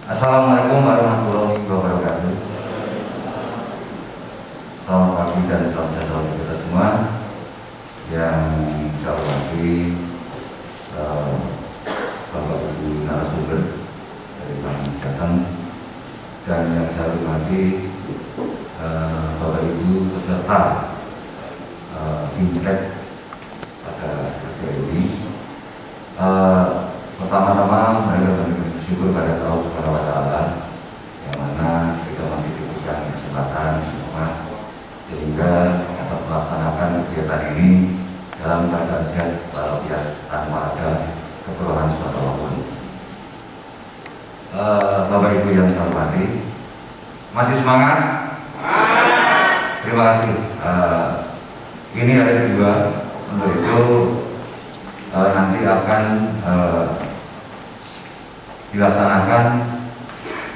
Assalamualaikum warahmatullahi wabarakatuh. Selamat pagi dan salam sejahtera untuk kita semua. Yang saya hormati Bapak Ibu narasumber dari Bank Jateng, dan yang saya hormati Bapak Ibu peserta Fintech pada hari ini. Pertama-tama saya bersyukur pada Allah Subhanahu wa Ta'ala, yang mana kita masih diberikan kesempatan semua sehingga dapat melaksanakan kegiatan ini dalam keadaan sehat walafiat tanpa ada kekurangan suatu apapun. Bapak Ibu yang saya hormati, masih semangat? Terima kasih. Ini ada dua, untuk itu nanti akan dilaksanakan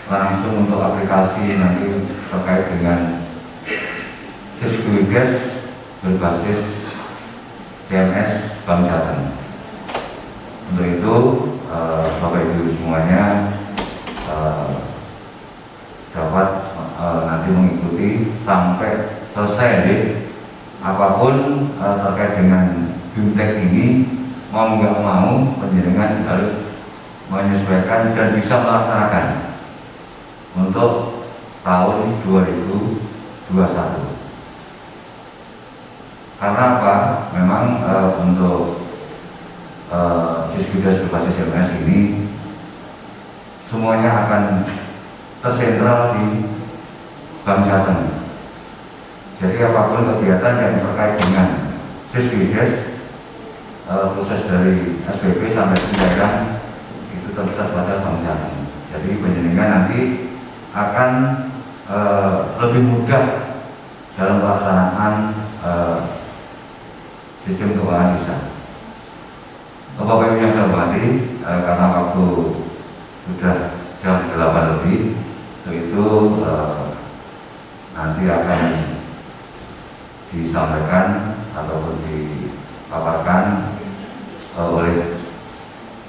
langsung untuk aplikasi nanti terkait dengan Siskuides berbasis CMS Bank Jateng. Untuk itu Bapak Ibu semuanya dapat nanti mengikuti sampai selesai. Apapun terkait dengan Fintech ini, mau nggak mau penjaringan harus menyesuaikan dan bisa melaksanakan untuk tahun 2021. Karena apa? Memang untuk Siskuides berbasis CMS ini semuanya akan tersentral di Bank Jateng. Jadi apapun kegiatan yang terkait dengan Siskuides, proses dari SPP sampai pencairan itu terpusat pada Bank Jateng. Jadi penjaringan nanti akan lebih mudah dalam pelaksanaan sistem keuangan ISA. Bapak Ibu yang saya hormati, karena waktu sudah jam 8 lebih, itu nanti akan disampaikan ataupun dipaparkan oleh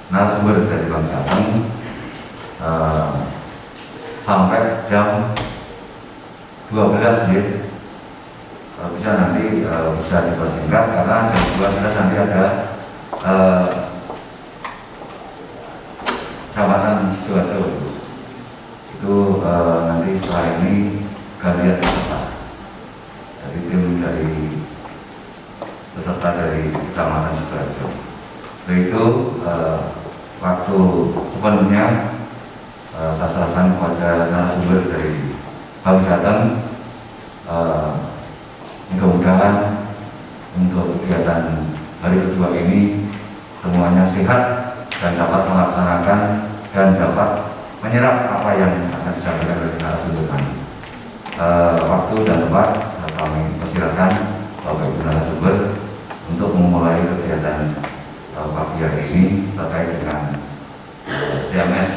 narasumber dari Bank Jateng sampai jam 12 ya. Kalau bisa nanti bisa dipersingkat karena jam 12 nanti ada Kecamatan Sidoarjo. Itu nanti setelah ini gantian peserta. Jadi tim dari peserta dari Kecamatan Sidoarjo. Itu waktu sepenuhnya saya serahkan kepada narasumber dari Bank Jateng. Mudah-mudahan untuk kegiatan hari kedua ini semuanya sehat dan dapat melaksanakan dan dapat menyerap apa yang akan disampaikan oleh narasumber kami. Waktu dan tempat kami persilakan Bapak Ibu narasumber untuk memulai kegiatan pagi hari ini terkait dengan CMS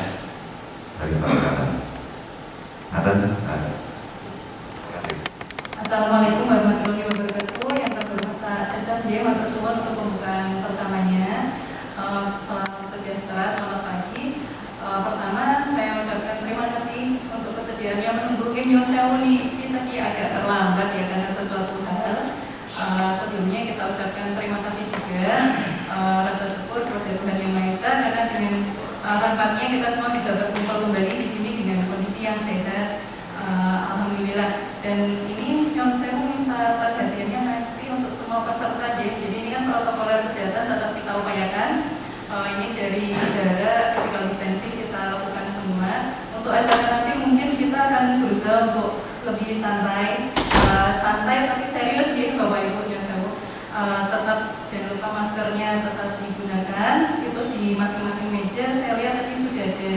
dari Bank Jateng. Assalamualaikum warahmatullahi wabarakatuh. Yang terhormat Pak Sekjen D, matur suwun untuk pembukaan pertamanya. Salam sejahtera, selamat pagi. Pertama saya ucapkan terima kasih untuk kesediaannya menunggu Nyun Sewu ini tadi agak terlambat ya karena sesuatu hal. Sebelumnya kita ucapkan terima kasih juga, rasa syukur kepada Tuhan Yang Maha Esa karena dengan rahmatnya kita semua bisa berkumpul kembali di sini dengan kondisi yang sehat. Alhamdulillah. Dan ini yang saya minta perhatiannya nanti untuk semua peserta deh. Jadi ini kan protokol kesehatan tetap kita upayakan. Ini dari jarak physical distancing kita lakukan semua. Untuk acara nanti mungkin kita akan berusaha untuk lebih santai, tapi serius gitu Bapak Ibu ya saya. Tetap jangan lupa maskernya tetap digunakan. Itu di masing-masing meja. Saya lihat tadi sudah ada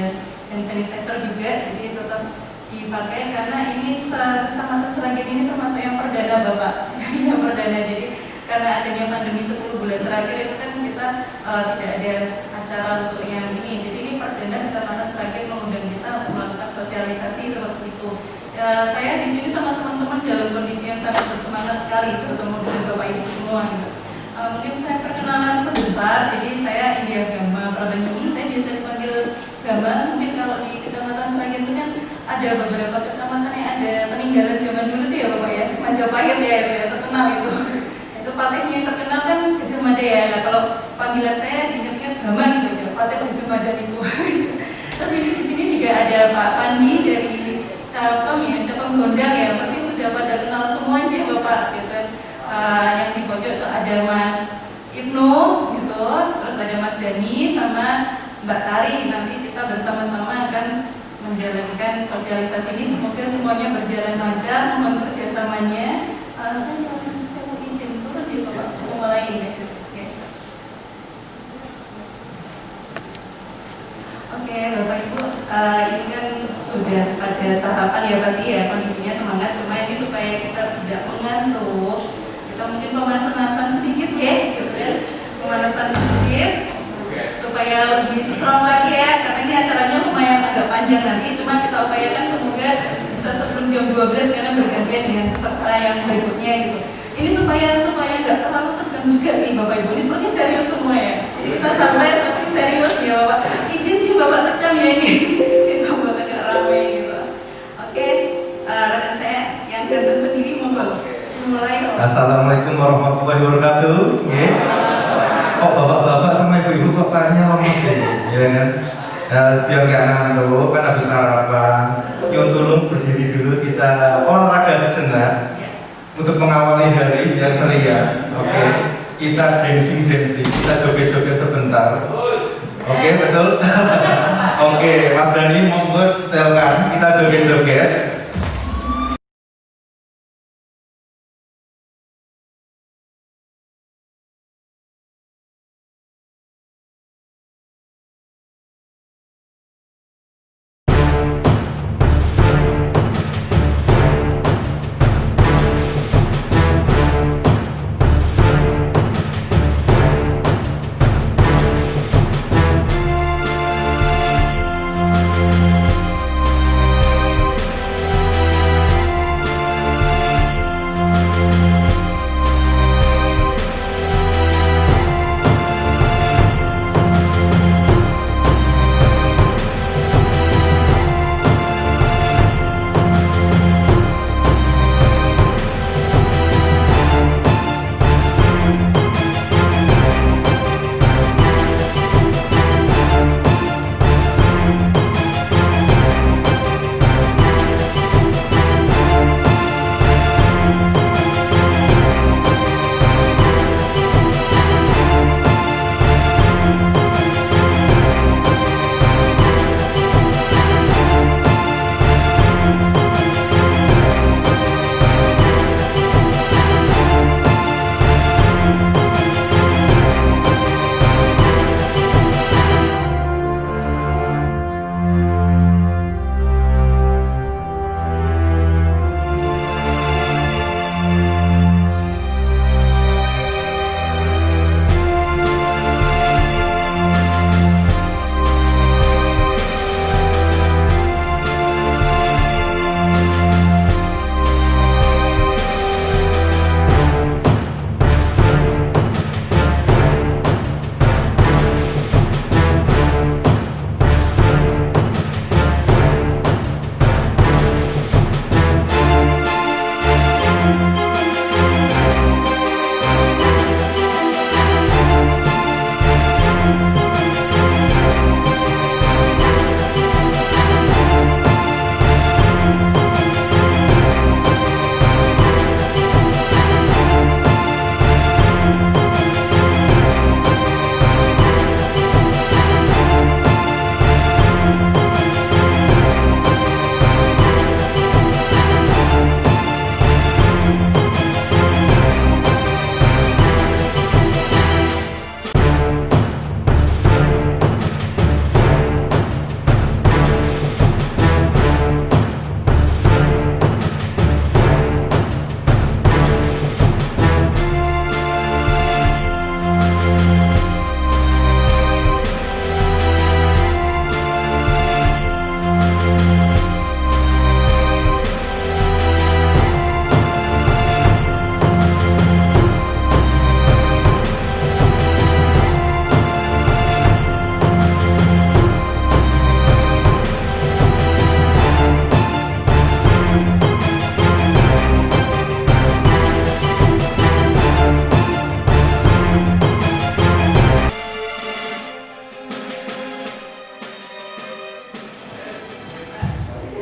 hand sanitizer juga. Jadi tetap dipakai karena ini Kecamatan Sragil ini termasuk yang perdana Bapak. Yang perdana, jadi karena adanya pandemi 10 bulan terakhir itu kan kita tidak ada acara untuk yang ini. Jadi ini perdana Kecamatan Sragil mengundang kita untuk melakukan sosialisasi seperti itu. Saya di sini sama teman-teman dalam kondisi yang sangat bersemangat sekali bertemu dengan Bapak Ibu semua. Mungkin saya perkenalan sebentar. Jadi saya India Gama Prabanyuni. Saya biasa dipanggil Gama. Mungkin kalau di Kecamatan ada beberapa kecamatan yang ada peninggalan zaman dulu tuh ya Bapak ya, Majapahit ya itu ya, terkenal itu. Itu patihnya yang terkenal kan Gajah Mada ya. Nah, kalau panggilan saya ingat-ingat Gaman gitu ya, patih Gajah Mada itu. Terus di sini juga ada Pak Pandi dari Telkom ya, Telkom Gondang ya, pasti sudah pada kenal semuanya Bapak gitu. Yang di pojok itu ada Mas Ibnu gitu, terus ada Mas Dani sama Mbak Tari. Nanti kita bersama-sama akan menjalankan sosialisasi ini. Semoga semuanya berjalan lancar, mohon kerjasamanya. Saya mau izin turun ya Bapak, mau mulai ya. Oke, Bapak Ibu, ini kan sudah pada tahapan ya pasti ya, kondisinya semangat, cuma ini supaya kita tidak mengantuk, kita mungkin pemanasan sedikit ya, gitu ya, pemanasan sedikit supaya lebih strong lagi ya, karena ini acaranya lumayan agak panjang nanti, cuma kita upayakan semoga bisa sebelum jam 12 karena bergantian dengan peserta yang berikutnya gitu. Ini supaya nggak terlalu tegang juga sih Bapak Ibu, ini sebenarnya serius semua ya, jadi kita santai tapi serius ya Bapak. Izin Bapak sekam ya ini, kita buat agak ramai gitu. Oke, rekan saya yang ganteng sendiri monggo mulai. Assalamualaikum warahmatullahi wabarakatuh. Oh bapak-bapak sama ibu-ibu bapaknya lemes ya kan? Biar nggak ngantuk kan habis sarapan. Yuk tolong berdiri dulu, kita olahraga sejenak untuk mengawali hari yang ceria. Oke, kita dancing, kita joget-joget sebentar. Oke, betul. Oke, Mas Dani monggo setelkan, kita joget-joget.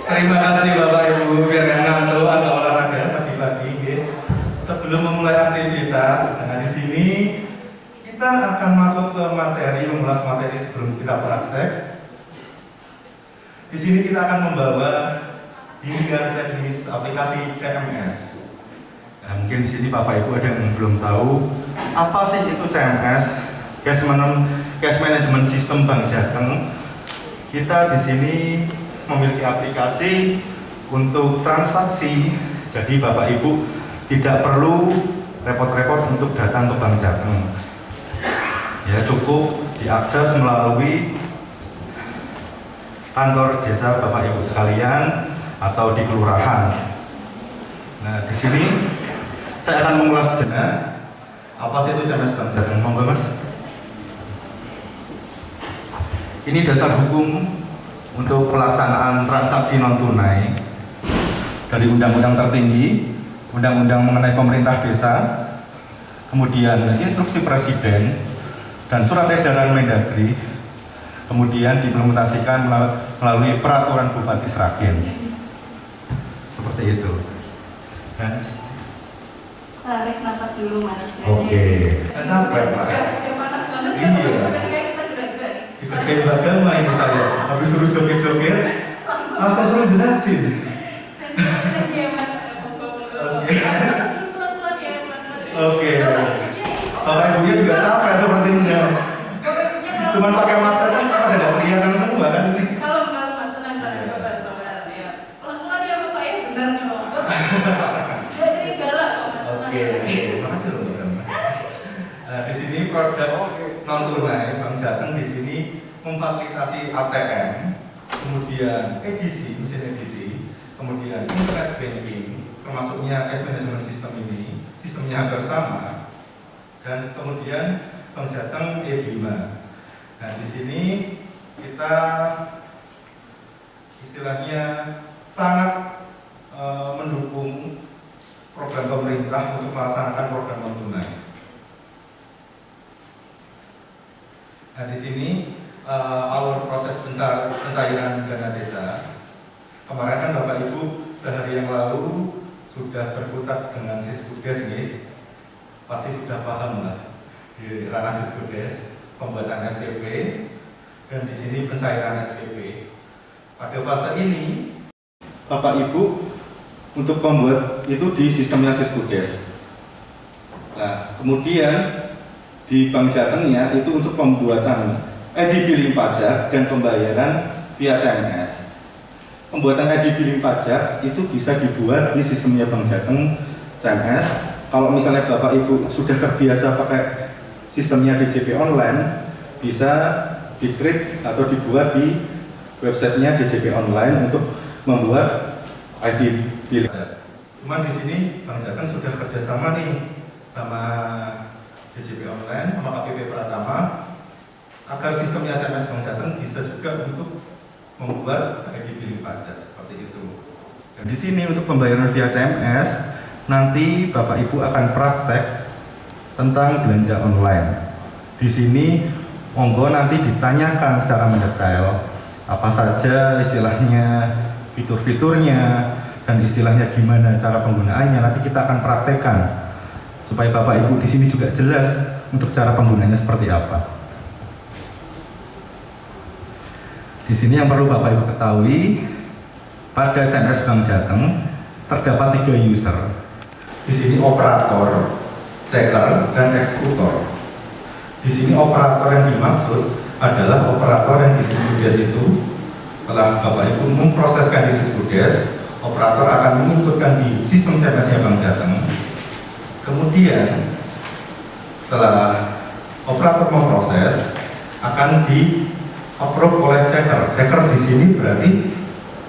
Terima kasih Bapak Ibu, biar nggak ngantuk, agak olahraga pagi-pagi. Sebelum memulai aktivitas, nah di sini kita akan masuk ke materi, mengulas materi sebelum kita praktek. Di sini kita akan membawa bimbingan teknis aplikasi CMS. Nah, mungkin di sini Bapak Ibu ada yang belum tahu apa sih itu CMS, Cash Management System Bank Jateng. Kita di sini memiliki aplikasi untuk transaksi, jadi Bapak Ibu tidak perlu repot-repot untuk datang ke Bank Jateng. Ya, cukup diakses melalui kantor desa Bapak Ibu sekalian atau di kelurahan. Nah, di sini saya akan mengulas sejenak apa sih itu CMS Bank Jateng. Monggo Mas. Ini dasar hukum untuk pelaksanaan transaksi non tunai dari undang-undang tertinggi, undang-undang mengenai pemerintah desa, kemudian instruksi presiden dan surat edaran Mendagri, kemudian diimplementasikan melalui peraturan Bupati Sragen. Seperti itu. Tarik nafas dulu Mas. Oke. Saya capek Pak. Udah panas banget ya. Iya. Kita gerak-gerak. Dikerjain agama ini saya. Habis suruh joget-joget, langsung suruh jelasin. Oke. Bapak Ibunya juga capek sepertinya. Cuman pakai masker kan pada nggak kelihatan semua kan ini. Kalau Mas tenang sabar ya. Pelan-pelan ya Bapak ya, benar nih Bapak. Jadi galak kok Mas tenang. Oke. Makasih loh Mbak. Nah, di sini produk non tunai Bank Jateng di sini memfasilitasi ATM, kemudian edisi, mesin edisi, kemudian internet banking, termasuknya cash management system ini, sistemnya hampir sama, dan kemudian Bank Jateng E5. Nah, di sini kita istilahnya sangat mendukung program pemerintah untuk melaksanakan program non tunai. Nah, di sini alur proses pencairan dana desa. Kemarin kan Bapak Ibu sehari yang lalu sudah berkutat dengan Siskudes, pasti sudah paham lah di ranah Siskudes, pembuatan SPP, dan di sini pencairan SPP. Pada fase ini, Bapak Ibu untuk membuat itu di sistemnya Siskudes. Nah, kemudian di Bank Jatengnya itu untuk pembuatan ID billing pajak dan pembayaran via CMS. Pembuatan ID billing pajak itu bisa dibuat di sistemnya Bank Jateng CMS. Kalau misalnya Bapak Ibu sudah terbiasa pakai sistemnya DJP online, bisa di-create atau dibuat di websitenya DJP online untuk membuat ID billing. Cuman di sini Bank Jateng sudah kerjasama nih sama DJP online sama KPP Pratama agar sistemnya CMS Bank Jateng bisa juga untuk membuat ID billing pajak seperti itu. Dan di sini untuk pembayaran via CMS nanti Bapak Ibu akan praktek tentang belanja online. Di sini monggo nanti ditanyakan secara mendetail apa saja istilahnya fitur-fiturnya dan istilahnya gimana cara penggunaannya. Nanti kita akan praktekkan supaya Bapak Ibu di sini juga jelas untuk cara penggunanya seperti apa. Di sini yang perlu Bapak Ibu ketahui, pada CMS Bank Jateng terdapat 3 user. Di sini operator, checker, dan eksekutor. Di sini operator yang dimaksud adalah operator yang di Siskudes itu. Setelah Bapak Ibu memproseskan di Siskudes, operator akan menginputkan di sistem CMS-nya Bank Jateng. Kemudian setelah operator memproses, akan di approve oleh checker. Checker di sini berarti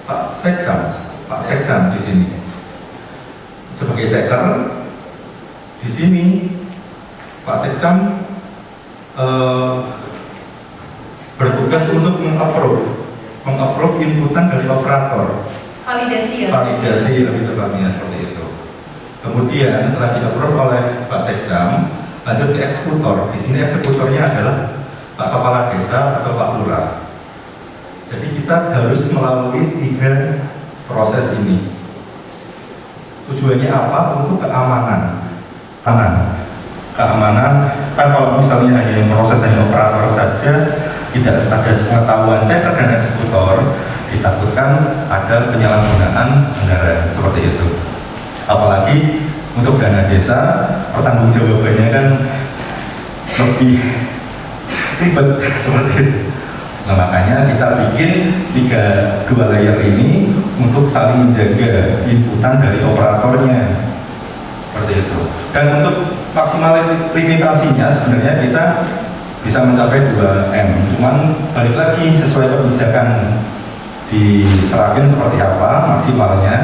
Pak Sekjam di sini sebagai checker. Di sini Pak Sekjam bertugas untuk mengapprove inputan dari operator. Validasi ya. Validasi lebih tepatnya seperti itu. Kemudian setelah di-approve oleh Pak Sekjam, lanjut ke eksekutor. Di sini eksekutornya adalah Pak Kepala Desa atau Pak Lurah. Jadi kita harus melalui 3 proses ini. Tujuannya apa? Untuk keamanan. Keamanan kan kalau misalnya hanya proses hanya operator saja, tidak ada pengetahuan checker dan eksekutor, ditakutkan ada penyalahgunaan anggaran seperti itu. Apalagi untuk dana desa, pertanggungjawabannya kan lebih ribet seperti itu. Nah, makanya kita bikin dua layer ini untuk saling menjaga inputan dari operatornya seperti itu. Dan untuk maksimal limitasinya sebenarnya kita bisa mencapai 2M. Cuman balik lagi sesuai kebijakan diserahkan seperti apa maksimalnya.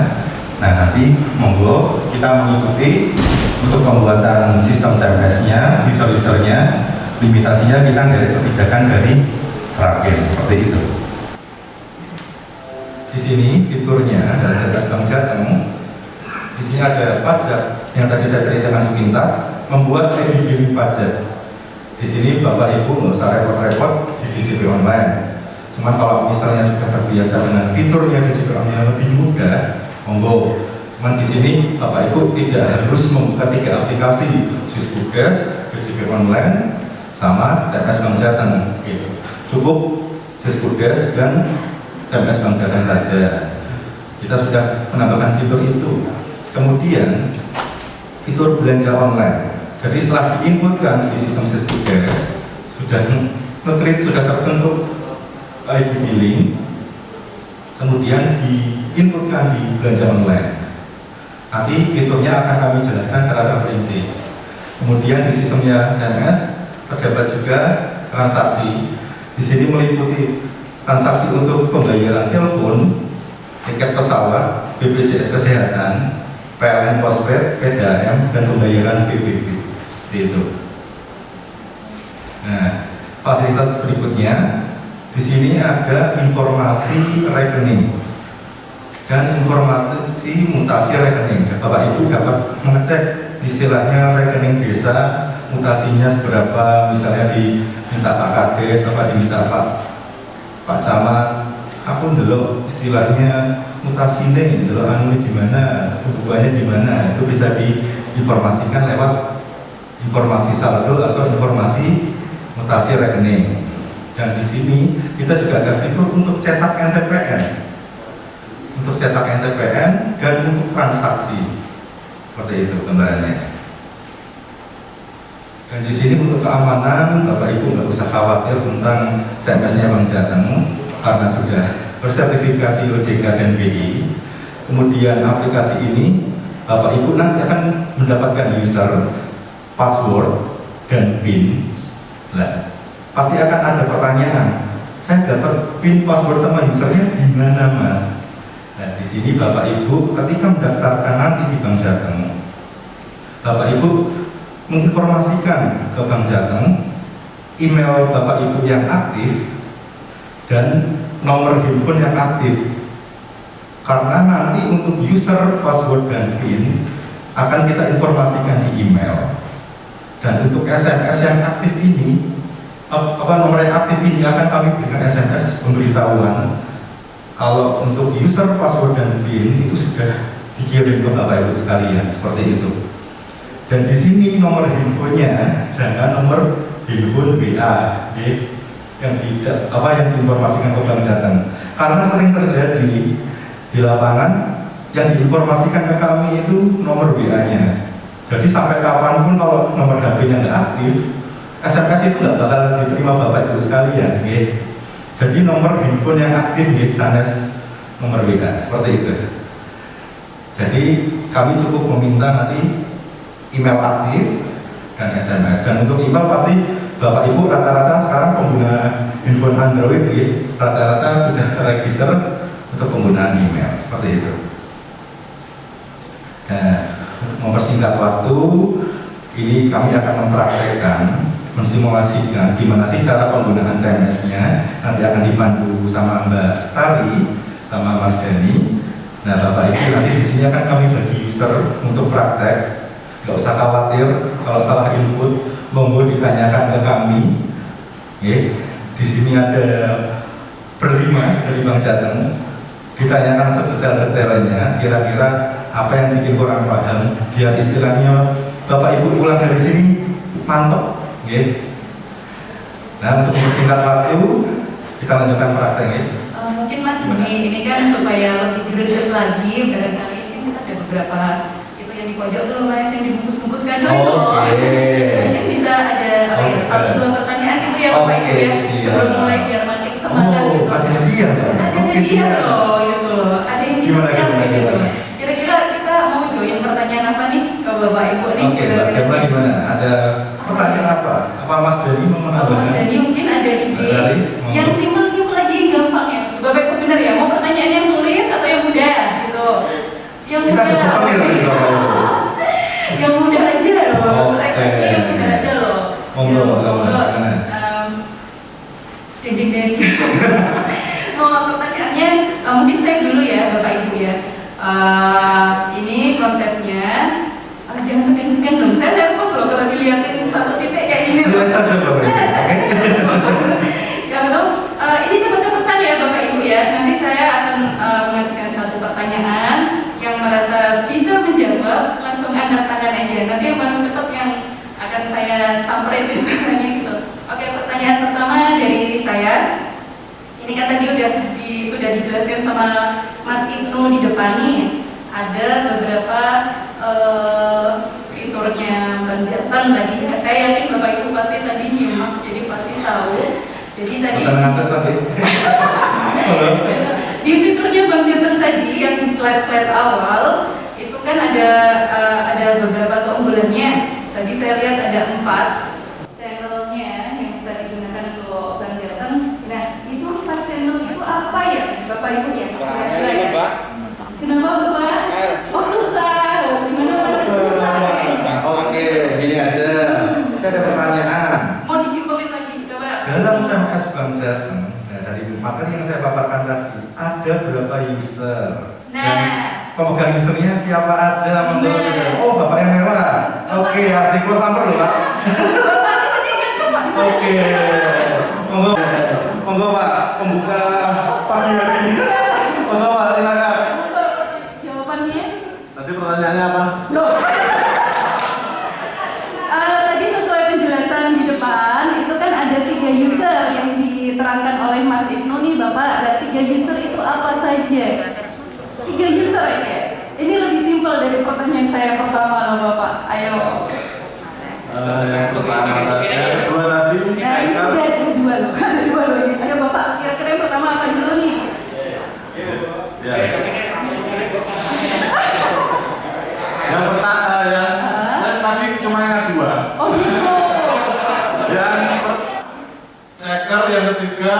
Nah, nanti monggo kita mengikuti untuk pembuatan sistem CMS-nya, user-usernya, limitasinya kita dari kebijakan dari Seragen seperti itu. Di sini fiturnya dari cerdas bank Jateng. Di sini ada pajak yang tadi saya ceritakan sepintas, membuat e-billing pajak. Di sini Bapak Ibu nggak usah repot-repot di DCP online. Cuman kalau misalnya sudah terbiasa dengan fiturnya DCP online lebih mudah, monggo. Cuman di sini Bapak Ibu tidak harus membuka 3 aplikasi, Sysbukdes, DCP online, sama CMS Bank Jateng. Gitu. Cukup Sysbukdes dan CMS Bank Jateng saja. Kita sudah menambahkan fitur itu. Kemudian fitur belanja online. Jadi setelah diinputkan di sistem Sysbukdes, sudah terbentuk e-billing, kemudian diinputkan di belanja online. Nanti fiturnya akan kami jelaskan secara terperinci. Kemudian di sistemnya CMS terdapat juga transaksi. Di sini meliputi transaksi untuk pembayaran telepon, tiket pesawat, BPJS Kesehatan, PLN Postpaid, PDAM, dan pembayaran PBB. Itu. Nah, fasilitas berikutnya di sini ada informasi rekening dan informasi mutasi rekening. Bapak Ibu dapat mengecek istilahnya rekening desa, mutasinya seberapa, misalnya diminta Pak Kades, apa diminta Pak Camat, aku dulu istilahnya mutasi nih, dulu anu di mana, hubungannya di mana, itu bisa diinformasikan lewat informasi saldo atau informasi mutasi rekening. Dan di sini kita juga ada fitur untuk cetak NTPN, dan untuk transaksi, seperti itu gambarannya. Dan di sini untuk keamanan, Bapak Ibu nggak usah khawatir tentang CMS-nya Bank Jateng karena sudah bersertifikasi OJK dan BI. Kemudian aplikasi ini Bapak Ibu nanti akan mendapatkan user, password, dan PIN. Nah, pasti akan ada pertanyaan, saya dapat PIN, password sama usernya di mana, Mas? Nah, di sini Bapak Ibu ketika mendaftarkan nanti di Bank Jateng, Bapak Ibu menginformasikan ke Bank Jateng email Bapak Ibu yang aktif dan nomor handphone yang aktif, karena nanti untuk user, password, dan PIN akan kita informasikan di email. Dan untuk SMS yang aktif ini, nomor yang aktif ini akan kami berikan SMS pemberitahuan kalau untuk user, password, dan PIN itu sudah dikirim ke Bapak Ibu sekalian, seperti itu. Dan di sini nomor handphonenya jangan nomor handphone WA, yang diinformasikan ke Bank Jateng, karena sering terjadi di lapangan yang diinformasikan ke kami itu nomor WA-nya. Jadi sampai kapanpun kalau nomor HP-nya nggak aktif, SMS itu nggak bakal diterima Bapak Ibu sekalian. Jadi nomor handphone yang aktif sanes nomor WA, seperti itu. Jadi kami cukup meminta nanti email aktif dan SMS. Dan untuk email pasti Bapak Ibu rata-rata sekarang pengguna handphone Android rata-rata sudah terregister untuk penggunaan email, seperti itu. Nah, untuk mempersingkat waktu, ini kami akan mempraktekkan, mensimulasikan gimana sih cara penggunaan CMS-nya. Nanti akan dipandu sama Mbak Tari, sama Mas Dani. Nah, Bapak Ibu nanti di sini akan kami bagi user untuk praktek. Gak usah khawatir kalau salah input, monggo ditanyakan ke kami. Di sini ada berlima dari Bank Jateng. ditanyakan sedetail-detailnya, kira-kira apa yang bikin kurang paham, biar istilahnya Bapak Ibu pulang dari sini mantap, gitu. Nah, untuk mempersingkat waktu, kita lanjutkan prakteknya. Mungkin Mas Budi, ini kan supaya lebih greget lagi, barangkali ini ada beberapa itu yang di pojok tuh lumayan yang dibungkus-bungkuskan dulu. Mungkin bisa ada apa ya, satu dua pertanyaan gitu ya Bapak Ibu ya, sebelum mulai biar makin semangat gitu. Ada hadiah, Ada hadiah loh, gitu loh. Ada yang disiap gitu. Kira-kira kita mau join pertanyaan apa nih ke Bapak Ibu nih? Oke, Bapak gimana? Ada pertanyaan apa? Apa Mas Dani mau menambahkan? Mas Dani mungkin ada ide yang simpel-simpel aja yang gampang ya. Bapak Ibu benar ya, mau pertanyaan yang sulit atau yang mudah gitu? Yang kita mudah. ada souvenir nih Bapak Ibu. Yang mudah aja loh. Requestnya yang mudah aja loh. Monggo, ding. Mau pertanyaannya, mungkin saya dulu ya Bapak Ibu ya. Ini konsepnya, jangan tekan-tekan dong. Saya nervous loh kalau dilihatin satu titik kayak gini. Lihat saja Bapak Ibu. Ya betul. Ini cepet-cepetan ya Bapak Ibu ya. Nanti saya akan mengajukan satu pertanyaan yang merasa bisa menjawab, langsung angkat tangan aja. Nanti yang paling cepat yang akan saya samperin istilahnya gitu. Oke, pertanyaan pertama dari saya. Ini kan tadi sudah dijelaskan sama Mas Ibnu di depan nih. Ada beberapa fiturnya Bang Jateng tadi. Saya yakin Bapak Ibu pasti tadi nyimak, jadi pasti tahu. Jadi tadi di fiturnya Bang Jateng tadi yang di slide-slide awal itu kan ada beberapa keunggulannya. Tadi saya lihat ada 4 channelnya yang bisa digunakan untuk Bang Jateng. Nah, itu 4 channel itu apa ya Bapak Ibu ya? Kenapa Bapak? Oh susah. Gimana Mas? Susah. Oke, gini aja. Saya ada pertanyaan. Mau disimpulin lagi, coba. Dalam CMS Bang Jateng, dari materi yang saya paparkan tadi, ada berapa user? Dan pemegang usernya siapa aja? Oh, Bapak yang merah. Oke, asik lo samper loh Pak. Oke, monggo Pak, pembuka pagi hari ini. Monggo Pak, silakan. Jawabannya? Tadi pertanyaannya apa? Loh. Tadi sesuai penjelasan di depan, itu kan ada 3 user yang diterangkan oleh Mas Ibnu nih Bapak. Ada 3 user itu apa saja? 3 user ya? Ini lebih simpel dari pertanyaan saya pertama loh Bapak. Ayo. Yang pertama tadi, yang kedua tadi. Nah ini udah ada 2 loh. Ada 2 loh. Ayo Bapak, kira-kira yang pertama apa dulu nih? Ya. Yang pertama saya tadi cuma yang 2. Oh gitu. Checker, yang ketiga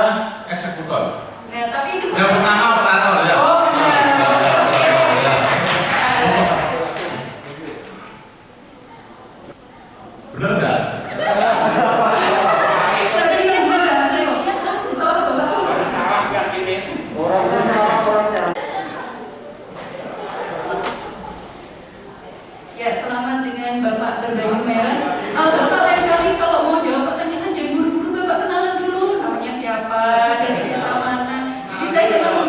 eksekutor. Nah tapi itu Yang pertama operator ya. Oh benar. Bener nggak? Ya, selamat dengan Bapak berbaju merah. Bapak lain kali kalau mau jawab pertanyaan jangan buru-buru, Bapak kenalan dulu. Namanya siapa, dari desa mana. Jadi saya jangan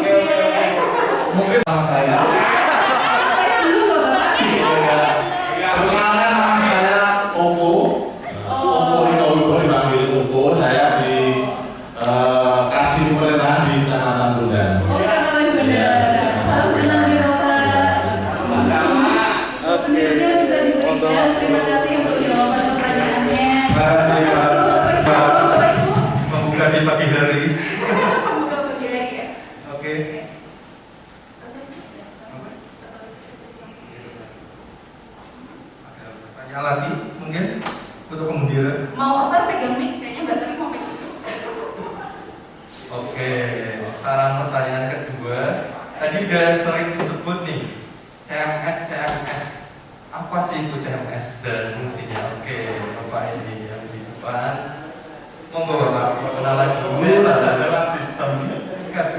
Mungkin sama saya. saya dulu loh Bapak. Perkenalkan nama saya Opo. Opo Inowibo dipanggil Opo. Saya dikasih pemerintahan di Kecamatan Bundan. Oh, kenalan benar. Salam kenal ya Bapak. Sebenarnya bisa diberikan. Terima kasih untuk jawaban pertanyaannya. Terima kasih Pak. Bapak Ibu. Membuka di pagi hari. Semoga berjaya ya. Oke. Ada pertanyaan lagi mungkin untuk penggembira. Mau apa pegang mic? Kayaknya Mbak Tari mau pegang. Oke, sekarang pertanyaan kedua. Tadi udah sering disebut nih CMS. Apa sih itu CMS dan fungsinya? Oke, Bapak ini yang di depan. Monggo Bapak, perkenalan dulu. CMS adalah sistem cash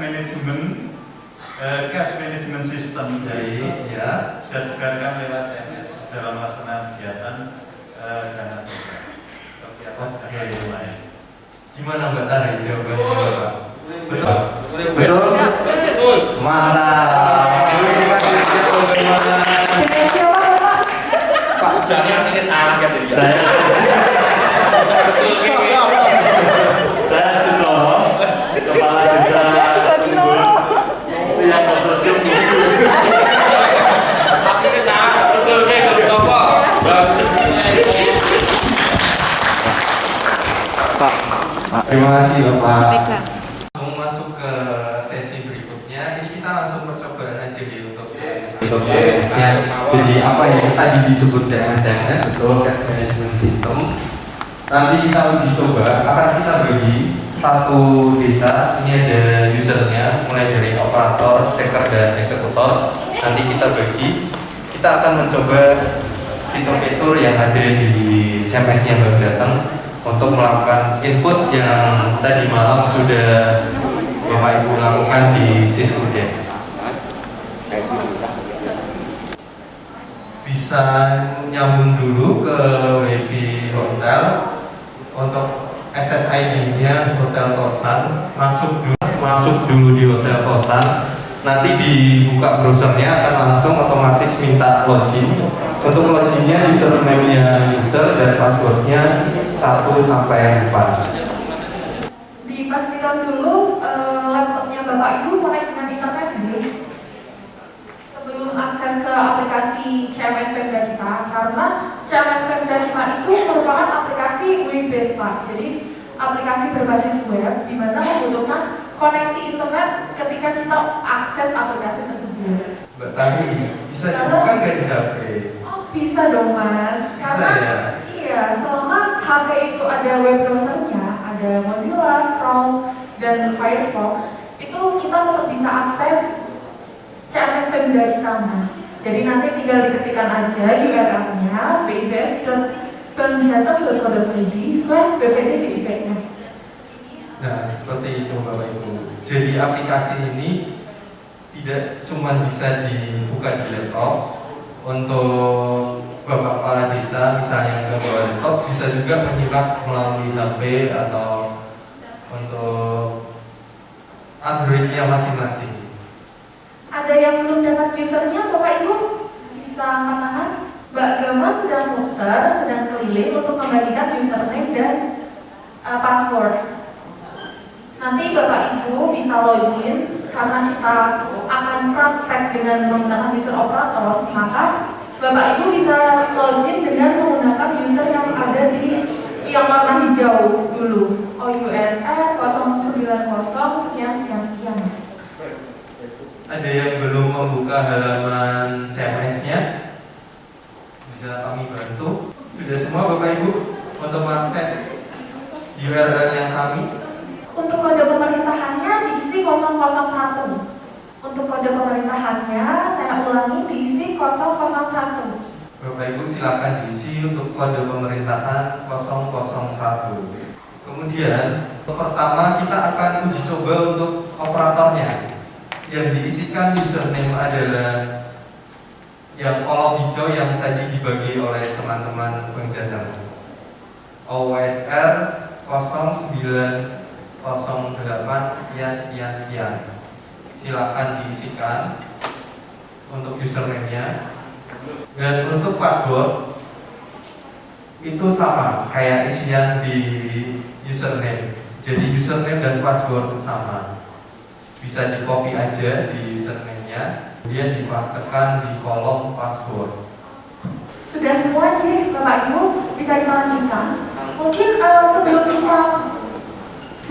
management system. Jadi ya. bisa digerakkan lewat CMS dalam melaksanakan kegiatan dana Oke. Gimana Mbak Tari jawabannya Bapak? Betul? Betul? Mantap. Terima kasih teman-teman. Pak, usahanya akhirnya salah kan jadi. Saya Sunoho, Kepala Desa Unggul yang konsorsium Akhirnya salah, betul kayak gitu apa? Pak. Terima kasih Bapak. Langsung masuk ke sesi berikutnya. Ini kita langsung percobaan aja ya untuk CMS-nya. Jadi apa yang tadi disebut CMS untuk cash management system. Nanti kita uji coba, akan kita bagi satu desa. Ini ada usernya, mulai dari operator, checker dan eksekutor. Nanti kita bagi. Kita akan mencoba fitur-fitur yang ada di CMS-nya Bang Jateng untuk melakukan input yang tadi malam sudah Bapak Ibu lakukan di Cisco Desk. Bisa nyambung dulu ke WiFi hotel. Untuk SSID-nya hotel kosan, masuk dulu di hotel kosan. Nanti dibuka browsernya akan langsung otomatis minta login. Untuk loginnya username-nya user dan passwordnya 1 sampai 4. Dipastikan dulu laptopnya Bapak Ibu connect dengan internet dulu sebelum akses ke aplikasi CMS Pemda kita, karena CMS Pemda kita itu merupakan aplikasi web-based Pak. Jadi aplikasi berbasis web di mana membutuhkan koneksi internet ketika kita akses aplikasi tersebut. Mbak Tari, bisa dibuka nggak di HP? Oh bisa dong Mas, Bisa karena ya? iya, selama HP itu ada web browsernya, ada Mozilla, Chrome, dan Firefox, itu kita tetap bisa akses CMS Pemda kita Mas. Jadi nanti tinggal diketikkan aja URL-nya bps.bangjateng.co.id/bpd/IPS. Nah, seperti itu Bapak Ibu. Jadi aplikasi ini tidak cuma bisa dibuka di laptop. Untuk Bapak Kepala Desa misalnya nggak bawa laptop, bisa juga menyimak melalui HP atau untuk Android-nya masing-masing. Ada yang belum dapat usernya, Bapak Ibu bisa angkat tangan. Mbak Gama sedang muter, sedang keliling untuk membagikan username dan password. Nanti Bapak Ibu bisa login, karena kita akan praktek dengan menggunakan user operator, maka Bapak Ibu bisa login dengan menggunakan user yang ada di yang warna hijau dulu, OUSR 090 sekian. Ada yang belum membuka halaman CMS-nya? Bisa kami bantu. Sudah semua Bapak Ibu untuk mengakses URL-nya kami? Untuk kode pemerintahannya diisi 001. Untuk kode pemerintahannya saya ulangi diisi 001. Bapak Ibu silakan diisi untuk kode pemerintahan 001. Kemudian pertama kita akan uji coba untuk operatornya. Yang diisikan username adalah yang kolom hijau yang tadi dibagi oleh teman-teman Bang Jateng. OWSR 0908 sekian. Silakan diisikan untuk username-nya. Dan untuk password itu sama kayak isian di username. Jadi username dan password sama. Bisa di copy aja di username-nya, kemudian dipastekan di kolom password. Sudah semua sih Bapak Ibu, bisa kita lanjutkan. Mungkin sebelum kita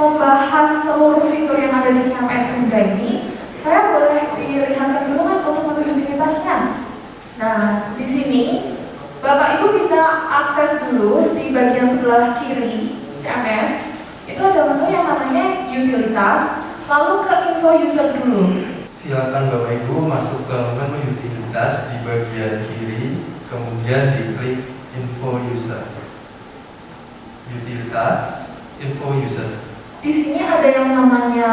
membahas seluruh fitur yang ada di CMS Pemda ini, saya boleh dilihatkan dulu Mas untuk menu utilitasnya. Nah, di sini Bapak Ibu bisa akses dulu di bagian sebelah kiri CMS. Itu ada menu yang namanya utilitas. Lalu ke info user dulu. Silakan Bapak Ibu masuk ke menu utilitas di bagian kiri, kemudian diklik info user. Utilitas, info user. Di sini ada yang namanya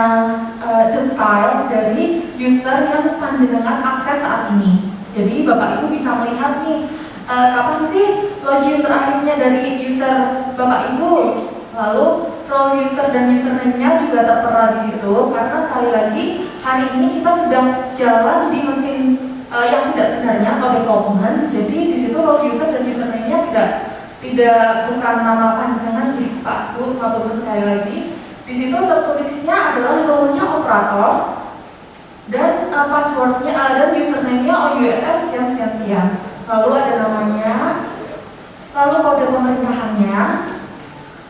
detail dari user yang panjenengan akses saat ini. Jadi Bapak Ibu bisa melihat nih kapan sih login terakhirnya dari user Bapak Ibu. Lalu role user dan username-nya juga tertera di situ, karena sekali lagi hari ini kita sedang jalan di mesin yang tidak sebenarnya atau development. Jadi di situ role user dan username-nya tidak bukan nama panjangan di Pak Bu maupun sekali lagi. Di situ tertulisnya adalah role-nya operator dan passwordnya dan username-nya OUSR sekian. Lalu ada namanya, lalu kode pemerintahannya,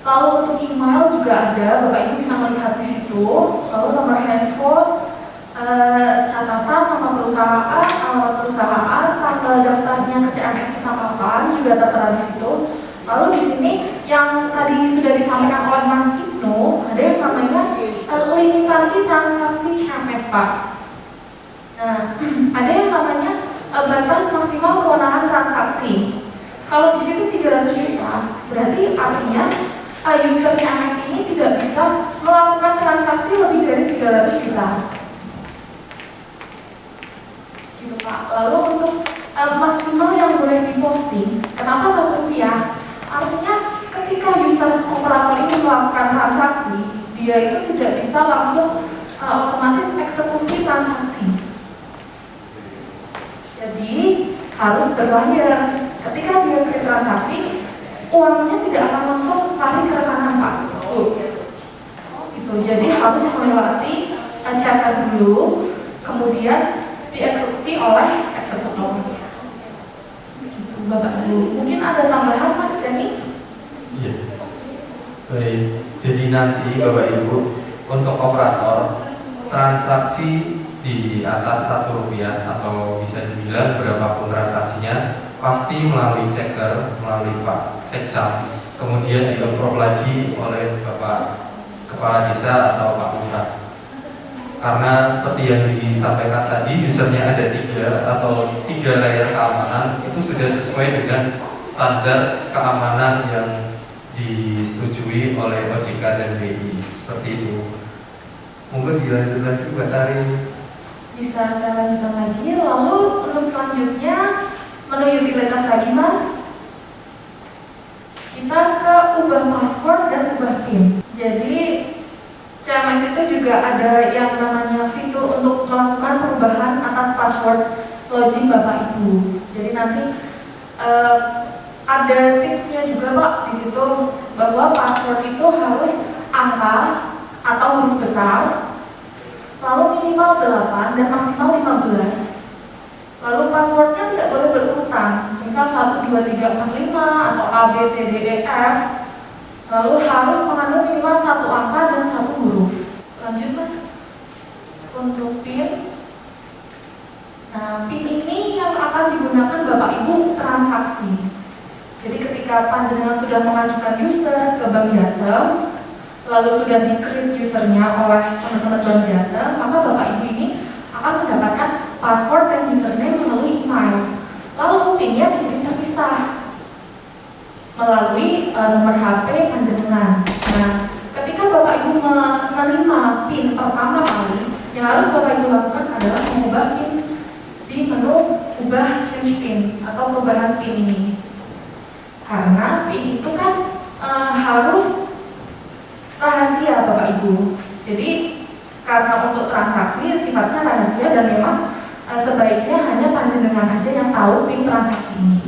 lalu untuk email juga ada, Bapak Ibu bisa melihat di situ. Lalu nomor handphone, catatan nama perusahaan, alamat perusahaan, tanggal daftarnya ke CMS kita kapan juga tertera di situ. Lalu di sini yang tadi sudah disampaikan oleh Mas Ibnu, ada yang namanya limitasi transaksi CMS, Pak. Nah, ada yang namanya batas maksimal kewenangan transaksi. Kalau di situ 300 juta, berarti artinya user CMS ini tidak bisa melakukan transaksi lebih dari 300 juta. Gitu, Pak. Lalu untuk maksimal yang boleh diposting, kenapa Rp1? Artinya ketika user operator ini melakukan transaksi, dia itu tidak bisa langsung otomatis eksekusi transaksi. Jadi harus berbayar. Ketika dia bertransaksi, uangnya tidak akan langsung lari ke rekanan Pak. Gitu. Jadi harus melewati checker dulu, kemudian dieksekusi oleh eksekutor. Gitu, Bapak Ibu. Mungkin ada tambahan Mas Dani? Iya. Baik. Jadi nanti Bapak Ibu untuk operator transaksi di atas Rp1 atau bisa dibilang berapapun transaksinya pasti melalui checker, melalui Pak Sekcam, kemudian di-approve lagi oleh Bapak Kepala Desa atau Pak Lurah. Karena seperti yang disampaikan tadi, usernya ada 3 layer keamanan, itu sudah sesuai dengan standar keamanan yang disetujui oleh OJK dan BI. Seperti itu. Mungkin dilanjut lagi Mbak Tari. Bisa saya lanjutkan lagi. Lalu untuk selanjutnya menu utilitas lagi Mas. Kita ke ubah password dan ubah PIN. Jadi CMS itu juga ada yang namanya fitur untuk melakukan perubahan atas password login Bapak Ibu. Jadi nanti ada tipsnya juga Pak di situ bahwa password itu harus angka atau huruf besar, lalu minimal 8 dan maksimal 15. Lalu passwordnya tidak boleh berurutan, misal 1, 2, 3, 4, 5 atau A, B, C, D, E, F. Lalu harus mengandung minimal 1 angka dan 1 huruf. Lanjut Mas. Untuk PIN. Nah, PIN ini yang akan digunakan Bapak Ibu transaksi. Jadi ketika panjenengan sudah mengajukan user ke Bank Jateng, lalu sudah di-create usernya oleh teman-teman Bank Jateng, maka Bapak Ibu ini akan mendapatkan password dan username melalui email. Lalu PIN-nya dikirim terpisah melalui nomor HP panjenengan. Nah, ketika Bapak Ibu menerima PIN pertama kali, yang harus Bapak Ibu lakukan adalah mengubah PIN di menu ubah change PIN atau perubahan PIN ini. Karena PIN itu kan harus rahasia Bapak Ibu. Jadi karena untuk transaksi sifatnya rahasia dan memang sebaiknya hanya panjenengan aja yang tahu PIN transaksi ini.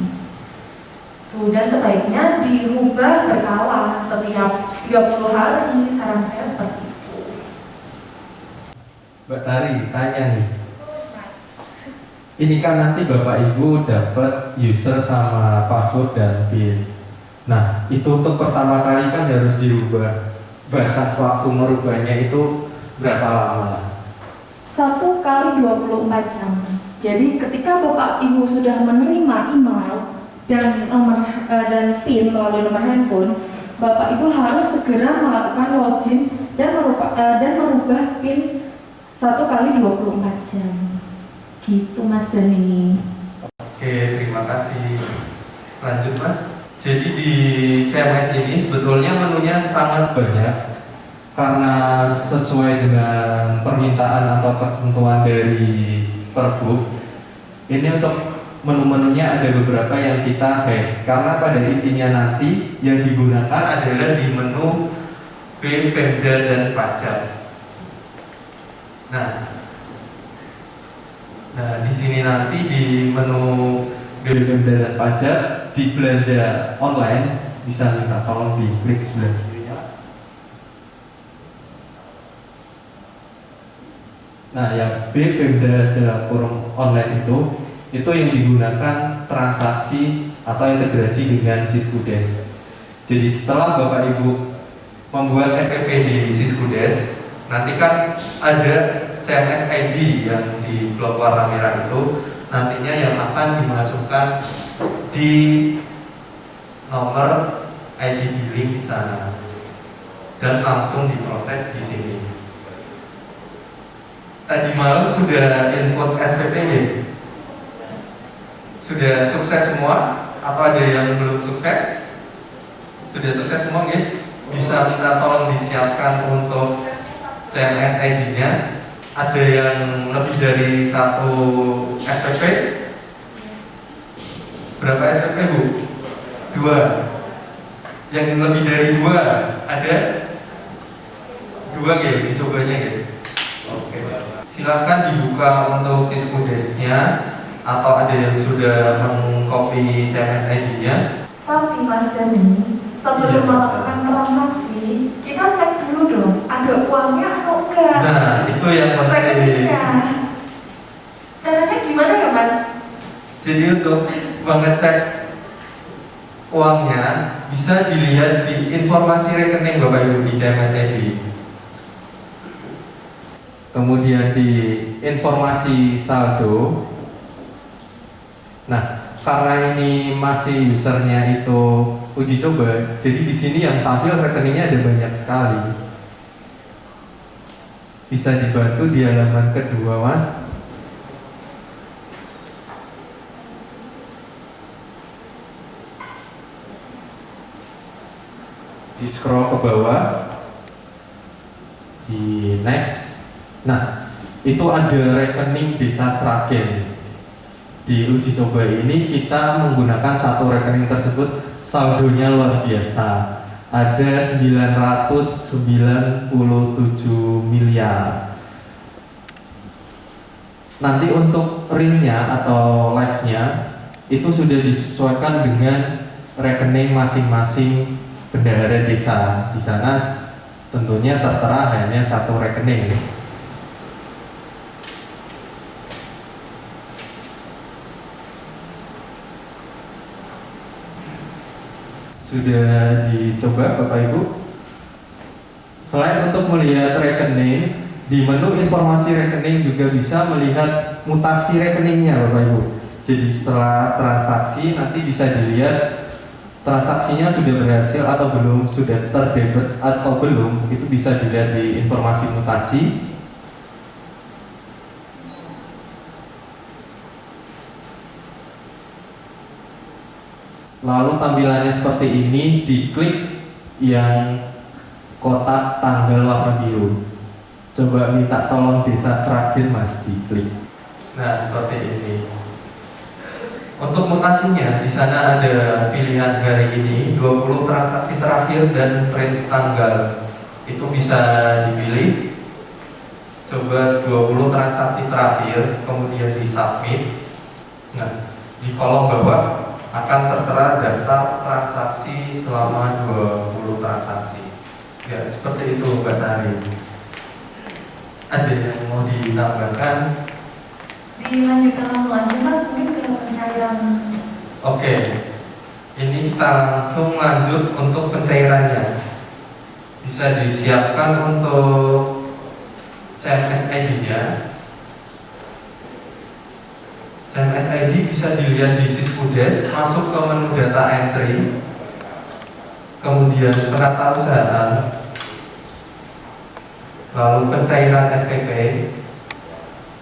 Tuh, dan sebaiknya dirubah berkala setiap 30 hari, saran saya seperti itu. Mbak Tari, tanya nih. Ini kan nanti Bapak Ibu dapat user sama password dan PIN. Nah, itu untuk pertama kali kan harus dirubah. Batas waktu merubahnya itu berapa lama? 1 kali 24 jam. Jadi ketika Bapak Ibu sudah menerima email dan dan PIN melalui nomor handphone, Bapak Ibu harus segera melakukan login dan merubah PIN 1 kali 24 jam. Gitu Mas Dani. Oke, terima kasih. Lanjut Mas. Jadi di CMS ini sebetulnya menunya sangat banyak karena sesuai dengan permintaan atau ketentuan dari Pergub. Ini untuk menu-menunya ada beberapa yang kita hack karena pada intinya nanti yang digunakan adalah di menu B. Pemda dan Pajak. Nah, di sini nanti di menu B. Pemda dan Pajak di belanja online bisa minta tolong diklik sebelah kirinya. Nah, yang B. Pemda dalam kurung online itu yang digunakan transaksi atau integrasi dengan Siskudes. Jadi setelah Bapak Ibu membuat SPP di Siskudes, nanti kan ada CMS ID yang di blok warna merah itu nantinya yang akan dimasukkan di nomor ID billing di sana dan langsung diproses di sini. Tadi malam sudah input SPP sudah sukses semua atau ada yang belum sukses? Sudah sukses semua ya? Bisa minta tolong disiapkan untuk CMS ID-nya. Ada yang lebih dari satu SPP? Berapa SPP Bu? 2. Yang lebih dari 2 ada? 2 ya, dicobanya ya. Oke. Silakan dibuka untuk Siskudes-nya atau ada yang sudah mengcopy CMS ID-nya. Tapi Mas Dani, sebelum melakukan transaksi, kita cek dulu dong, ada uangnya atau enggak. Nah, itu yang penting. Rekeningnya. Caranya gimana ya Mas? Jadi untuk mengecek uangnya bisa dilihat di informasi rekening Bapak Ibu di CMS ID. Kemudian di informasi saldo. Nah, karena ini masih usernya itu uji coba, jadi di sini yang tampil rekeningnya ada banyak sekali. Bisa dibantu di halaman kedua, Mas. Di scroll ke bawah, di next. Nah, itu ada rekening Desa Sragen. Di uji coba ini kita menggunakan satu rekening tersebut, saldonya luar biasa. Ada 997 miliar. Nanti untuk ringnya atau live-nya itu sudah disesuaikan dengan rekening masing-masing bendahara desa. Di sana tentunya tertera hanya satu rekening. Sudah dicoba Bapak Ibu? Selain untuk melihat rekening, di menu informasi rekening juga bisa melihat mutasi rekeningnya Bapak Ibu. Jadi setelah transaksi nanti bisa dilihat transaksinya sudah berhasil atau belum, sudah terdebit atau belum, itu bisa dilihat di informasi mutasi. Lalu tampilannya seperti ini, diklik yang kotak tanggal warna biru. Coba minta tolong Desa Sragen Mas, diklik. Nah, seperti ini. Untuk mutasinya di sana ada pilihan hari ini 20 transaksi terakhir dan range tanggal. Itu bisa dipilih. Coba 20 transaksi terakhir kemudian di submit. Nah, di kolom bawah akan tertera daftar transaksi selama 20 transaksi. Ya, seperti itu Mbak Tari. Ada yang mau ditambahkan? Dilanjutkan langsung aja Mas, mungkin ke pencairan. Oke, ini kita langsung lanjut untuk pencairannya. Bisa disiapkan untuk CMS ID-nya. CMS ID bisa dilihat di Siskudes, masuk ke menu data entry, kemudian penata usaha, lalu pencairan SPP,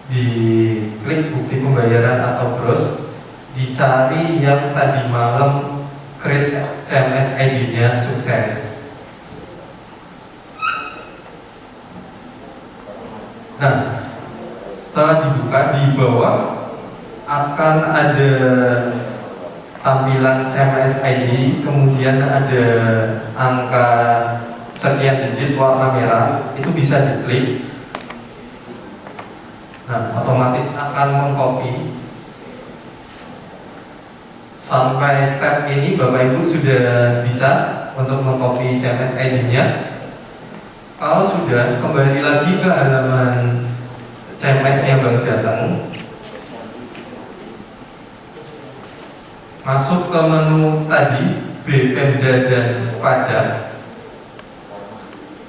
diklik bukti pembayaran atau gross, dicari yang tadi malam create CMS ID-nya sukses. Nah, setelah dibuka di bawah akan ada tampilan CMS ID, kemudian ada angka sekian digit warna merah itu bisa diklik. Nah, otomatis akan mengcopy. Sampai step ini Bapak Ibu sudah bisa untuk mengcopy CMS ID-nya. Kalau sudah, kembali lagi ke halaman CMS-nya Bank Jateng. Masuk ke menu tadi Bpemda dan Pajak.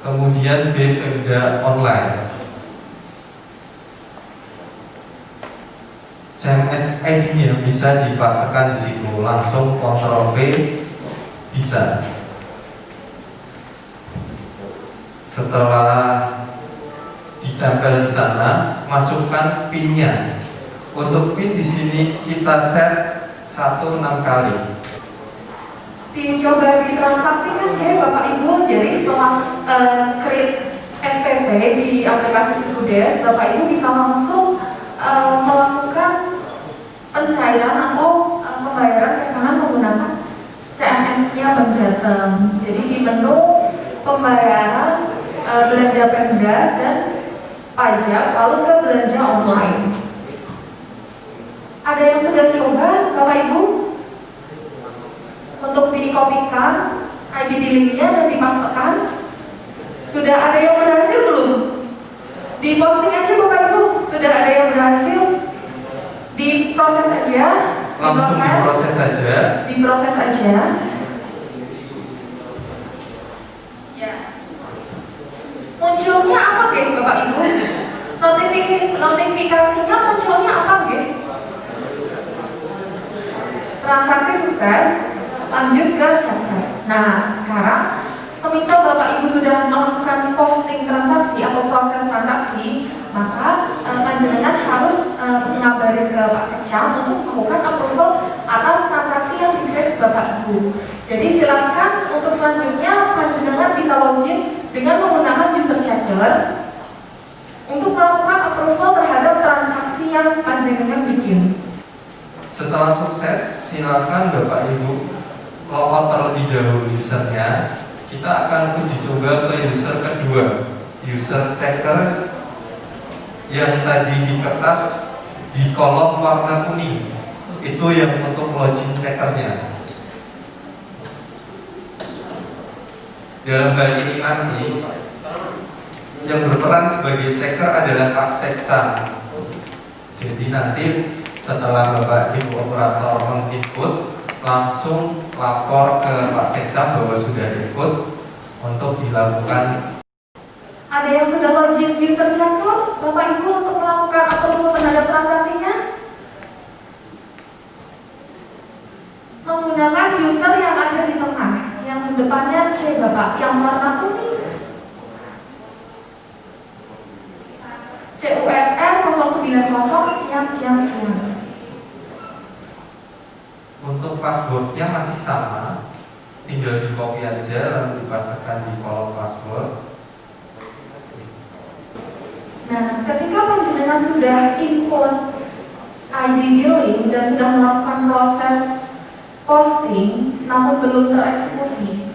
Kemudian Bpemda Online. CMS ID-nya bisa dipastikan di situ, langsung Ctrl V bisa. Setelah ditempel di sana, masukkan PIN-nya. Untuk PIN di sini kita set 16 kali. Dicoba ditransaksikan ya Bapak Ibu. Jadi setelah create SPP di aplikasi Siskudes, Bapak Ibu bisa langsung melakukan pencairan atau pembayaran keuangan menggunakan CMS-nya Bank Jateng. Jadi di menu pembayaran belanja Pemda dan pajak, lalu ke belanja online. Ada yang sudah coba Bapak Ibu untuk dikopikan ID billingnya dan dipastikan? Sudah ada yang berhasil belum? Di posting aja Bapak Ibu. Sudah ada yang berhasil? Diproses aja. Langsung diproses saja. Diproses aja. Ya. Munculnya apa Gen Bapak Ibu? Notifikasinya munculnya apa Gen? Transaksi sukses, lanjut ke checkout. Nah, sekarang semisal Bapak Ibu sudah melakukan posting transaksi atau proses transaksi, maka panjenengan harus mengabari ke Pak Sekcam untuk melakukan approval atas transaksi yang di-create Bapak Ibu. Jadi silakan untuk selanjutnya panjenengan bisa login dengan menggunakan user checker untuk melakukan approval terhadap transaksi yang panjenengan bikin. Setelah sukses, silakan Bapak Ibu logout terlebih dahulu usernya. Kita akan uji coba ke user kedua, user checker yang tadi di kertas di kolom warna kuning. Itu yang untuk login checkernya. Dalam hal ini nanti yang berperan sebagai checker adalah Pak Sekcam. Jadi nanti setelah Bapak Ibu operator mengikut, langsung lapor ke Pak Sekcam bahwa sudah ikut untuk dilakukan. Ada yang sudah login user checker Bapak Ibu untuk melakukan approval terhadap transaksinya? Menggunakan user yang ada di tengah, yang depannya C Bapak, yang warna kuning. CUSR 090 sekian. Untuk passwordnya masih sama, tinggal di copy aja lalu dipasangkan di kolom password. Nah, ketika panjenengan sudah input ID billing dan sudah melakukan proses posting namun belum tereksekusi,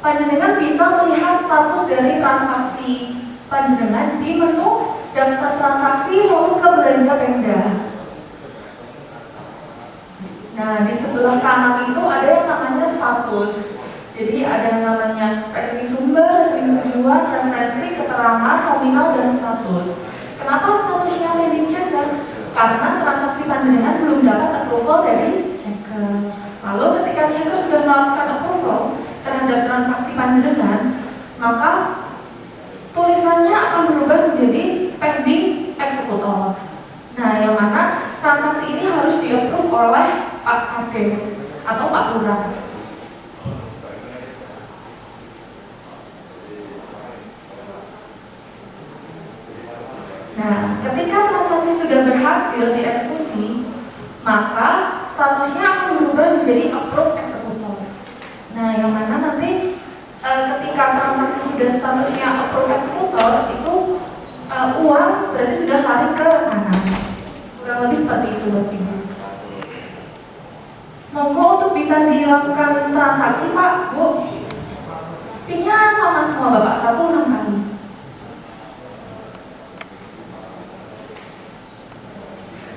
panjenengan bisa melihat status dari transaksi panjenengan di menu daftar transaksi lalu ke belanja Pemda. Nah, di sebelah kanan itu ada yang namanya status. Jadi ada yang namanya rekening sumber, rekening tujuan, referensi, keterangan, nominal, dan status. Kenapa statusnya pending checker? Karena transaksi panjenengan belum dapat approval dari checker. Lalu ketika checker sudah melakukan approval terhadap transaksi panjenengan, maka tulisannya akan berubah menjadi pending eksekutor. Nah, yang mana transaksi ini harus di-approve oleh Pak Kades atau Pak Lurah. Nah, ketika transaksi sudah berhasil dieksekusi, maka statusnya akan berubah menjadi approve eksekutor. Nah, yang mana nanti ketika transaksi sudah statusnya approve eksekutor, itu uang berarti sudah lari ke kanan. Kurang lebih seperti itu Bapak Ibu. Monggo untuk bisa dilakukan transaksi Pak, Bu. PIN-nya sama semua Bapak, 16 kali.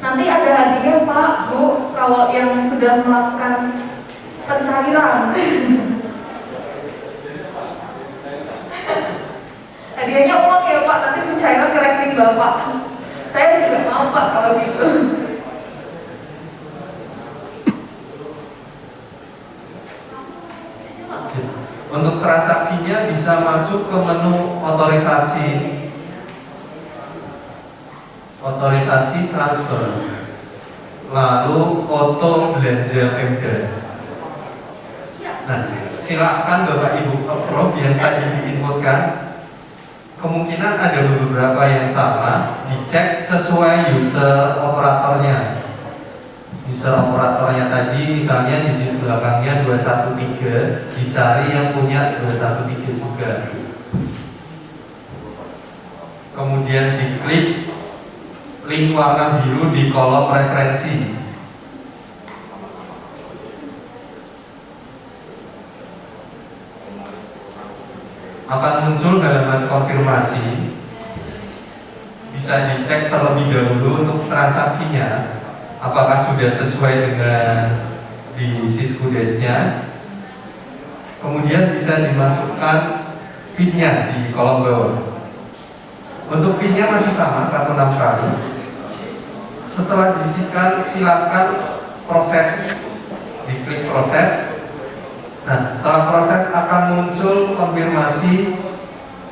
Nanti ada hadiah Pak, Bu, kalau yang sudah melakukan pencairan. Hadiahnya uang ya Pak, nanti pencairan ke rekening Bapak. Saya juga mau Pak kalau gitu. Untuk transaksinya bisa masuk ke menu otorisasi transfer, lalu foto belanja Pemda. Nah, silakan Bapak Ibu approve yang tadi diinputkan. Kemungkinan ada beberapa yang sama, dicek sesuai user operatornya. User operatornya tadi misalnya digit belakangnya 213, dicari yang punya 213 juga. Kemudian diklik link warna biru di kolom referensi. Akan muncul halaman konfirmasi. Bisa dicek terlebih dahulu untuk transaksinya, apakah sudah sesuai dengan di Siskudes-nya. Kemudian bisa dimasukkan PIN-nya di kolom bawah. Untuk PIN-nya masih sama, 16 kali. Setelah diisikan, silakan proses, diklik proses. Nah, setelah proses akan muncul konfirmasi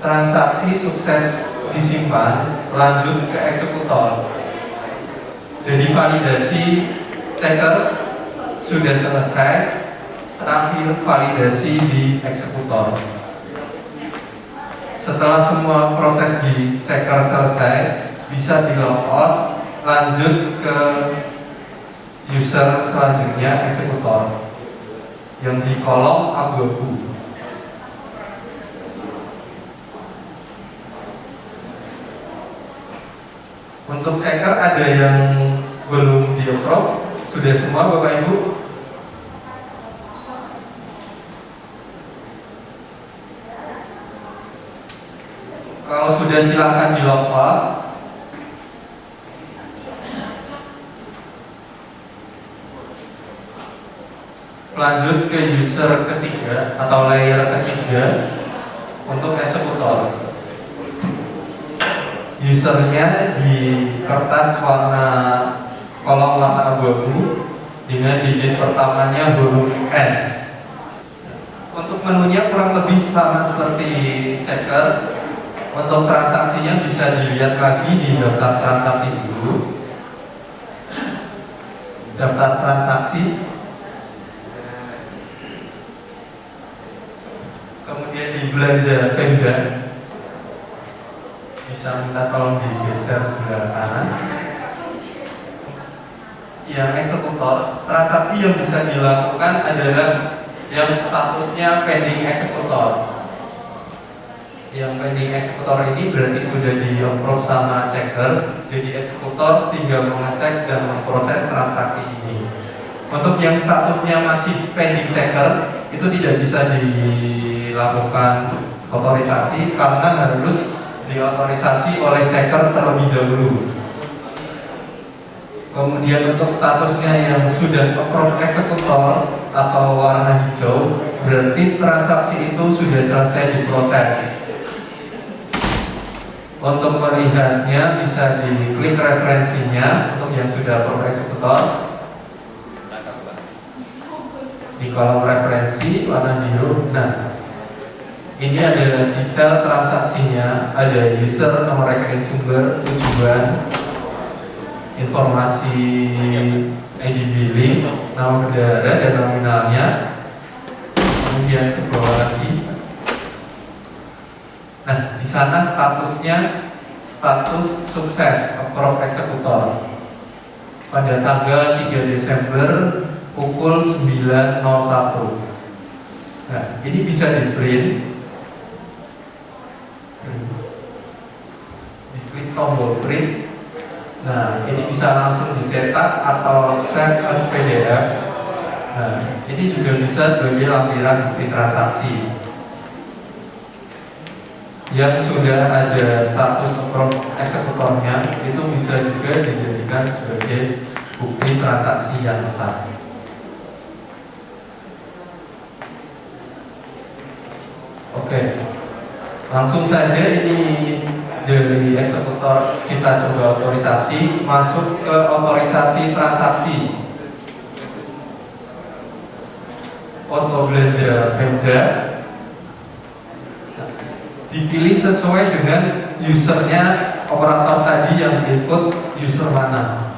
transaksi sukses disimpan, lanjut ke eksekutor. Jadi validasi checker sudah selesai, terakhir validasi di eksekutor. Setelah semua proses di checker selesai, bisa di logout, lanjut ke user selanjutnya eksekutor yang di kolom abu-abu. Untuk checker ada yang belum di-approve, sudah semua Bapak Ibu? Kalau sudah silahkan di logout. Lanjut ke user ketiga atau layer ketiga untuk eksekutor. Usernya di kertas warna kolom warna abu-abu dengan digit pertamanya huruf S. Untuk menunya kurang lebih sama seperti checker. Untuk transaksinya bisa dilihat lagi di daftar transaksi dulu. Daftar transaksi. Kemudian di belanja Pemda, bisa minta tolong digeser sebelah kanan. Yang eksekutor, transaksi yang bisa dilakukan adalah yang statusnya pending eksekutor. Yang pending eksekutor ini berarti sudah di-approve sama checker, jadi eksekutor tinggal mengecek dan memproses transaksi ini. Untuk yang statusnya masih pending checker, itu tidak bisa dilakukan otorisasi karena harus diotorisasi oleh checker terlebih dahulu. Kemudian untuk statusnya yang sudah approve eksekutor atau warna hijau, berarti transaksi itu sudah selesai diproses. Untuk melihatnya bisa diklik referensinya untuk yang sudah approve eksekutor. Di kolom referensi warna biru. Nah, ini adalah detail transaksinya, ada user, nomor rekening sumber, tujuan, informasi ID billing, nama bendara dan nominalnya. Kemudian ke bawah lagi. Nah, di sana statusnya status sukses approve eksekutor pada tanggal 3 Desember pukul 9.01. Nah, ini bisa di print. Diklik tombol print. Nah, ini bisa langsung dicetak atau save as PDF. Nah, ini juga bisa sebagai lampiran bukti transaksi. yang sudah ada status eksekutornya itu bisa juga dijadikan sebagai bukti transaksi yang sah. Oke, langsung saja ini dari eksekutor kita coba otorisasi, masuk ke otorisasi transaksi. Foto belanja Pemda dipilih sesuai dengan usernya, operator tadi yang input user mana.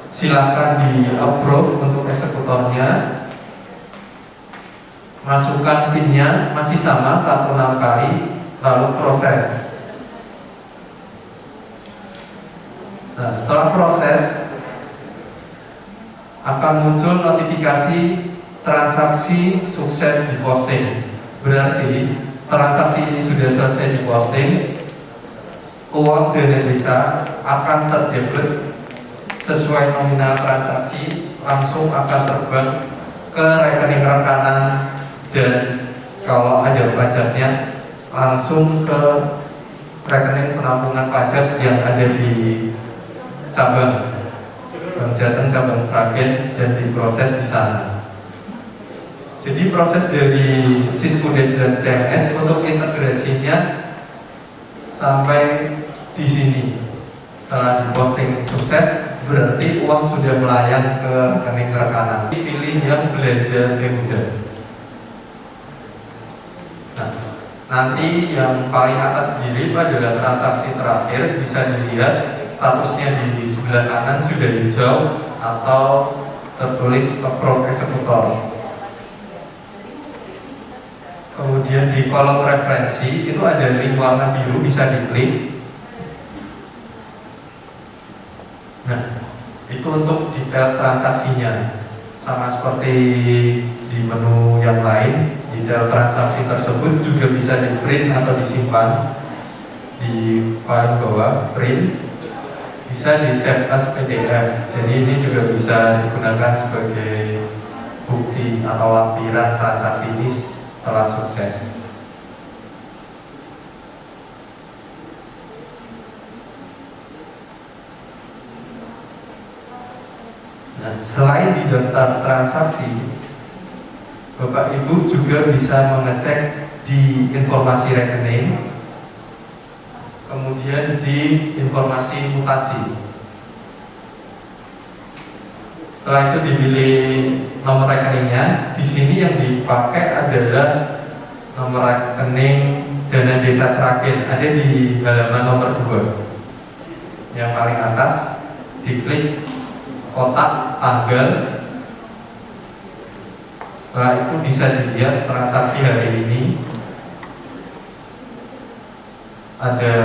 Silakan di approve untuk eksekutornya. Masukkan PIN-nya masih sama 16 kali, lalu proses. Nah, setelah proses akan muncul notifikasi transaksi sukses diposting. Berarti transaksi ini sudah selesai diposting, uang dana desa akan terdebit sesuai nominal transaksi, langsung akan terbang ke rekening rekanan, dan kalau ada pajaknya langsung ke rekening penampungan pajak yang ada di cabang Bank Jateng cabang Sragen dan diproses di sana. Jadi proses dari Siskudes dan CMS untuk integrasinya sampai di sini. Setelah diposting sukses, berarti uang sudah melayang ke rekening rekanan. Pilih yang belanja Pemda. Nah, nanti yang paling atas sendiri itu adalah transaksi terakhir, bisa dilihat statusnya di sebelah kanan sudah hijau atau tertulis approve eksekutor. Kemudian di kolom referensi itu ada link warna biru, bisa diklik. Nah, itu untuk detail transaksinya, sama seperti di menu yang lain. Detail transaksi tersebut juga bisa di print atau disimpan di paling bawah, print, bisa di save as PDF. Jadi ini juga bisa digunakan sebagai bukti atau lampiran transaksi ini setelah sukses. Nah, selain di daftar transaksi, Bapak Ibu juga bisa mengecek di informasi rekening, kemudian di informasi mutasi. Setelah itu dipilih nomor rekeningnya. Di sini yang dipakai adalah nomor rekening dana desa Sragen, ada di halaman nomor 2. Yang paling atas diklik kotak tanggal. Setelah itu bisa dilihat transaksi hari ini. Ada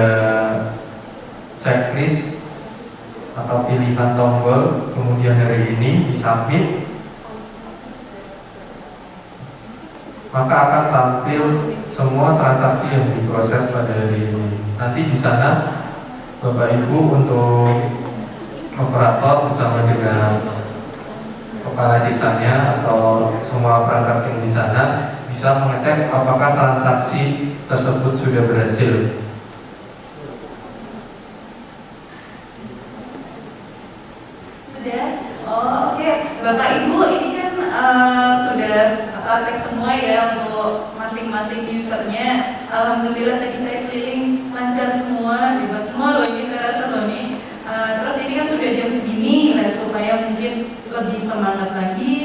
checklist atau pilihan tombol, kemudian hari ini disubmit, maka akan tampil semua transaksi yang diproses pada hari ini. Nanti di sana Bapak Ibu untuk operator bersama dengan kepala desanya atau semua perangkat yang di sana bisa mengecek apakah transaksi tersebut sudah berhasil. Sudah? Oh, oke. Bapak Ibu, ini kan sudah praktek semua ya untuk masing-masing usernya. Alhamdulillah tadi saya keliling lancar semua, dibuat semua loh ini, saya rasa loh ini. Terus ini kan sudah jam segini, nah supaya mungkin lebih semangat lagi,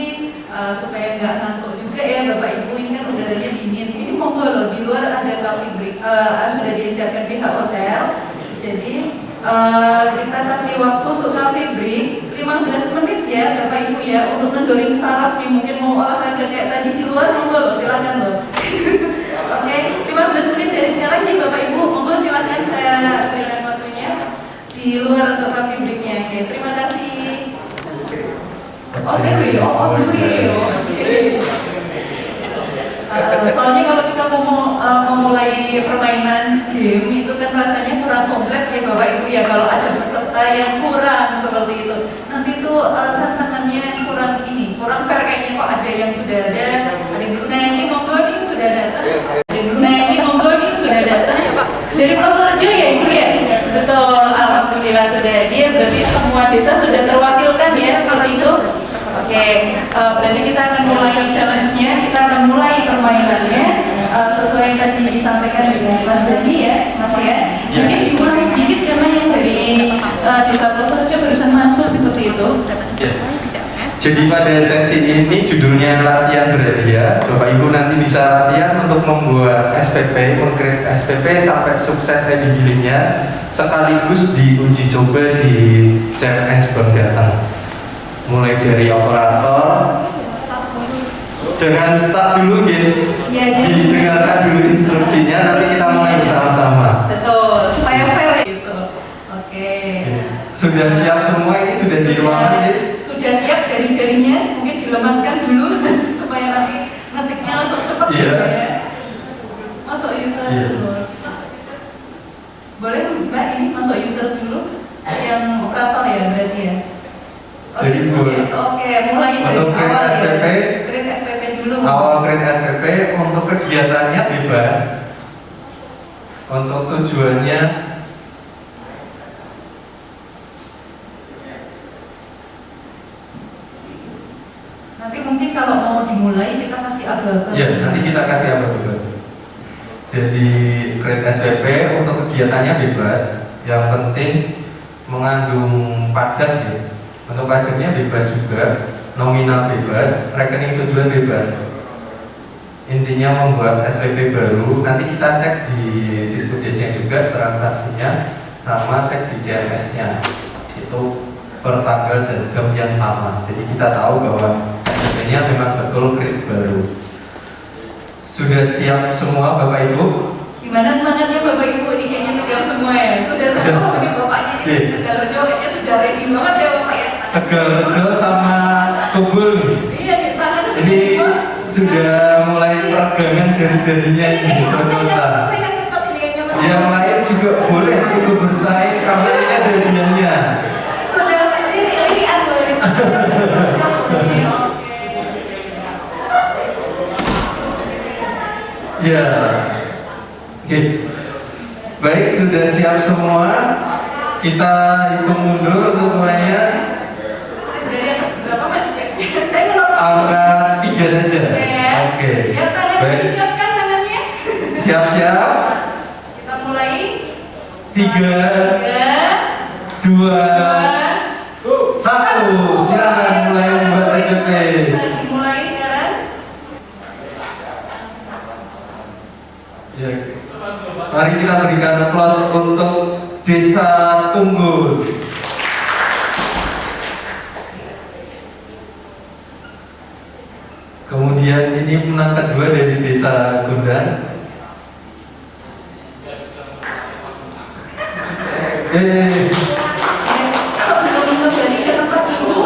supaya nggak ngantuk juga ya Bapak Ibu. Ini kan udaranya dingin. Ini monggo loh, di luar ada coffee break, sudah disiapkan pihak hotel. Jadi kita kasih waktu untuk coffee break 15 menit ya Bapak Ibu ya, untuk mendoring saraf nih, mungkin mau olahraga kayak tadi di luar, monggo loh, silakan loh. Oke, 15 menit dari sekarang nih Bapak Ibu, monggo silakan, saya berikan waktunya di luar untuk coffee breaknya. Oke, terima kasih. Oke, dulu ya. Soalnya kalau kita mau memulai permainan game itu kan rasanya kurang kompleks ya Bapak Ibu ya, kalau ada peserta yang kurang seperti itu. Nanti itu tantangannya kurang fair kayaknya, kok ada yang sudah ada yang nah ini monggo nih sudah datang. Nah ini monggo nih sudah datang. Berarti kita akan mulai challenge-nya, kita akan mulai permainannya sesuai yang tadi disampaikan dengan Mas Dani ya, Mas ya. Mungkin dimulai sedikit karena yang dari desa pelosok aja barusan masuk seperti itu. Ya. Jadi pada sesi ini judulnya latihan berhadiah. Bapak Ibu nanti bisa latihan untuk membuat SPP, mengcreate SPP sampai sukses edibilingnya, sekaligus diuji coba di CMS Bank Jateng. Mulai dari operator, jangan start dulu gitu, didengarkan dulu instruksinya, nanti kita mulai bersama-sama. Betul, supaya fair gitu. Oke. Sudah siap semua ini, sudah di ruangan ya? Sudah siap jari-jarinya, mungkin dilemaskan dulu supaya nanti ngetiknya langsung cepat Iya. ya. Masuk user Iya. dulu. Boleh Mbak ini masuk user dulu, yang operator ya berarti ya. Jadi Oke, mulai dari untuk create awal SPP, ya. Create SPP dulu. awal create SPP untuk kegiatannya bebas. Untuk tujuannya Nanti mungkin kalau mau dimulai kita kasih aba-aba. ya, nanti kita kasih apa juga. Jadi create SPP untuk kegiatannya bebas. Yang penting mengandung pajak ya. Untuk pajaknya bebas juga, nominal bebas, rekening tujuan bebas. Intinya membuat SPP baru, nanti kita cek di Siskudesnya juga transaksinya, sama cek di CMS-nya. Itu per tanggal dan jam yang sama. Jadi kita tahu bahwa SPP-nya memang betul create baru. Sudah siap semua Bapak Ibu? Gimana semangatnya Bapak Ibu ini kayaknya tegal semua ya. Sudah sama ini bapaknya ini tegal rejo kayaknya sudah ready banget ya Bapak ya. Tegal Rejo sama Tubul. Iya di tangan Ini sudah mulai peregangan jari-jarinya ini konsultan. Saya ketat ini kayaknya Mas. Yang lain juga boleh ikut bersaing kalau ini ada hadiahnya. Sudah lihat loh ini tangannya. Ya. Oke. Baik, sudah siap semua. Kita hitung mundur untuk mulainya. Dari atas berapa Mas? Saya ngelorot. Angka 3 saja. Oke. Ya tangan Baik. disiapkan tangannya. Siap-siap. Kita mulai. 3, 2, 1. Silakan mulai membuat SPP. Mulai sekarang. Ya. Mari kita berikan aplaus untuk Desa Tunggul. Kemudian ini menang kedua dari Desa Gondang. Sebelum kembali ke tempat dulu,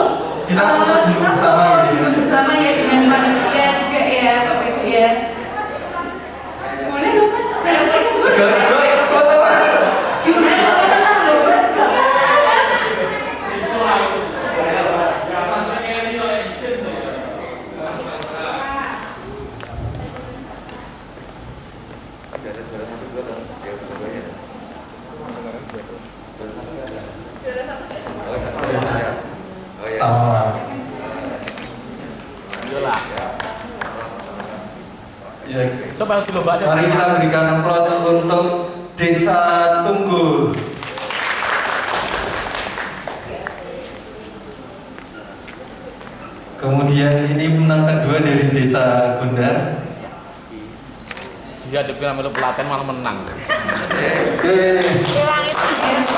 Kita foto dulu bersama ya. dulu bersama ya dengan panitia juga ya Bapak Ibu ya. Boleh dong Mas, Garjo ikut foto Mas. gimana kalau loh Mas? Sama. Ya. Coba si lomba Mari kita berikan aplaus untuk Desa Tunggul. Kemudian ini menang kedua dari Desa Gondang. dia dipilih melu pelatihan malah menang.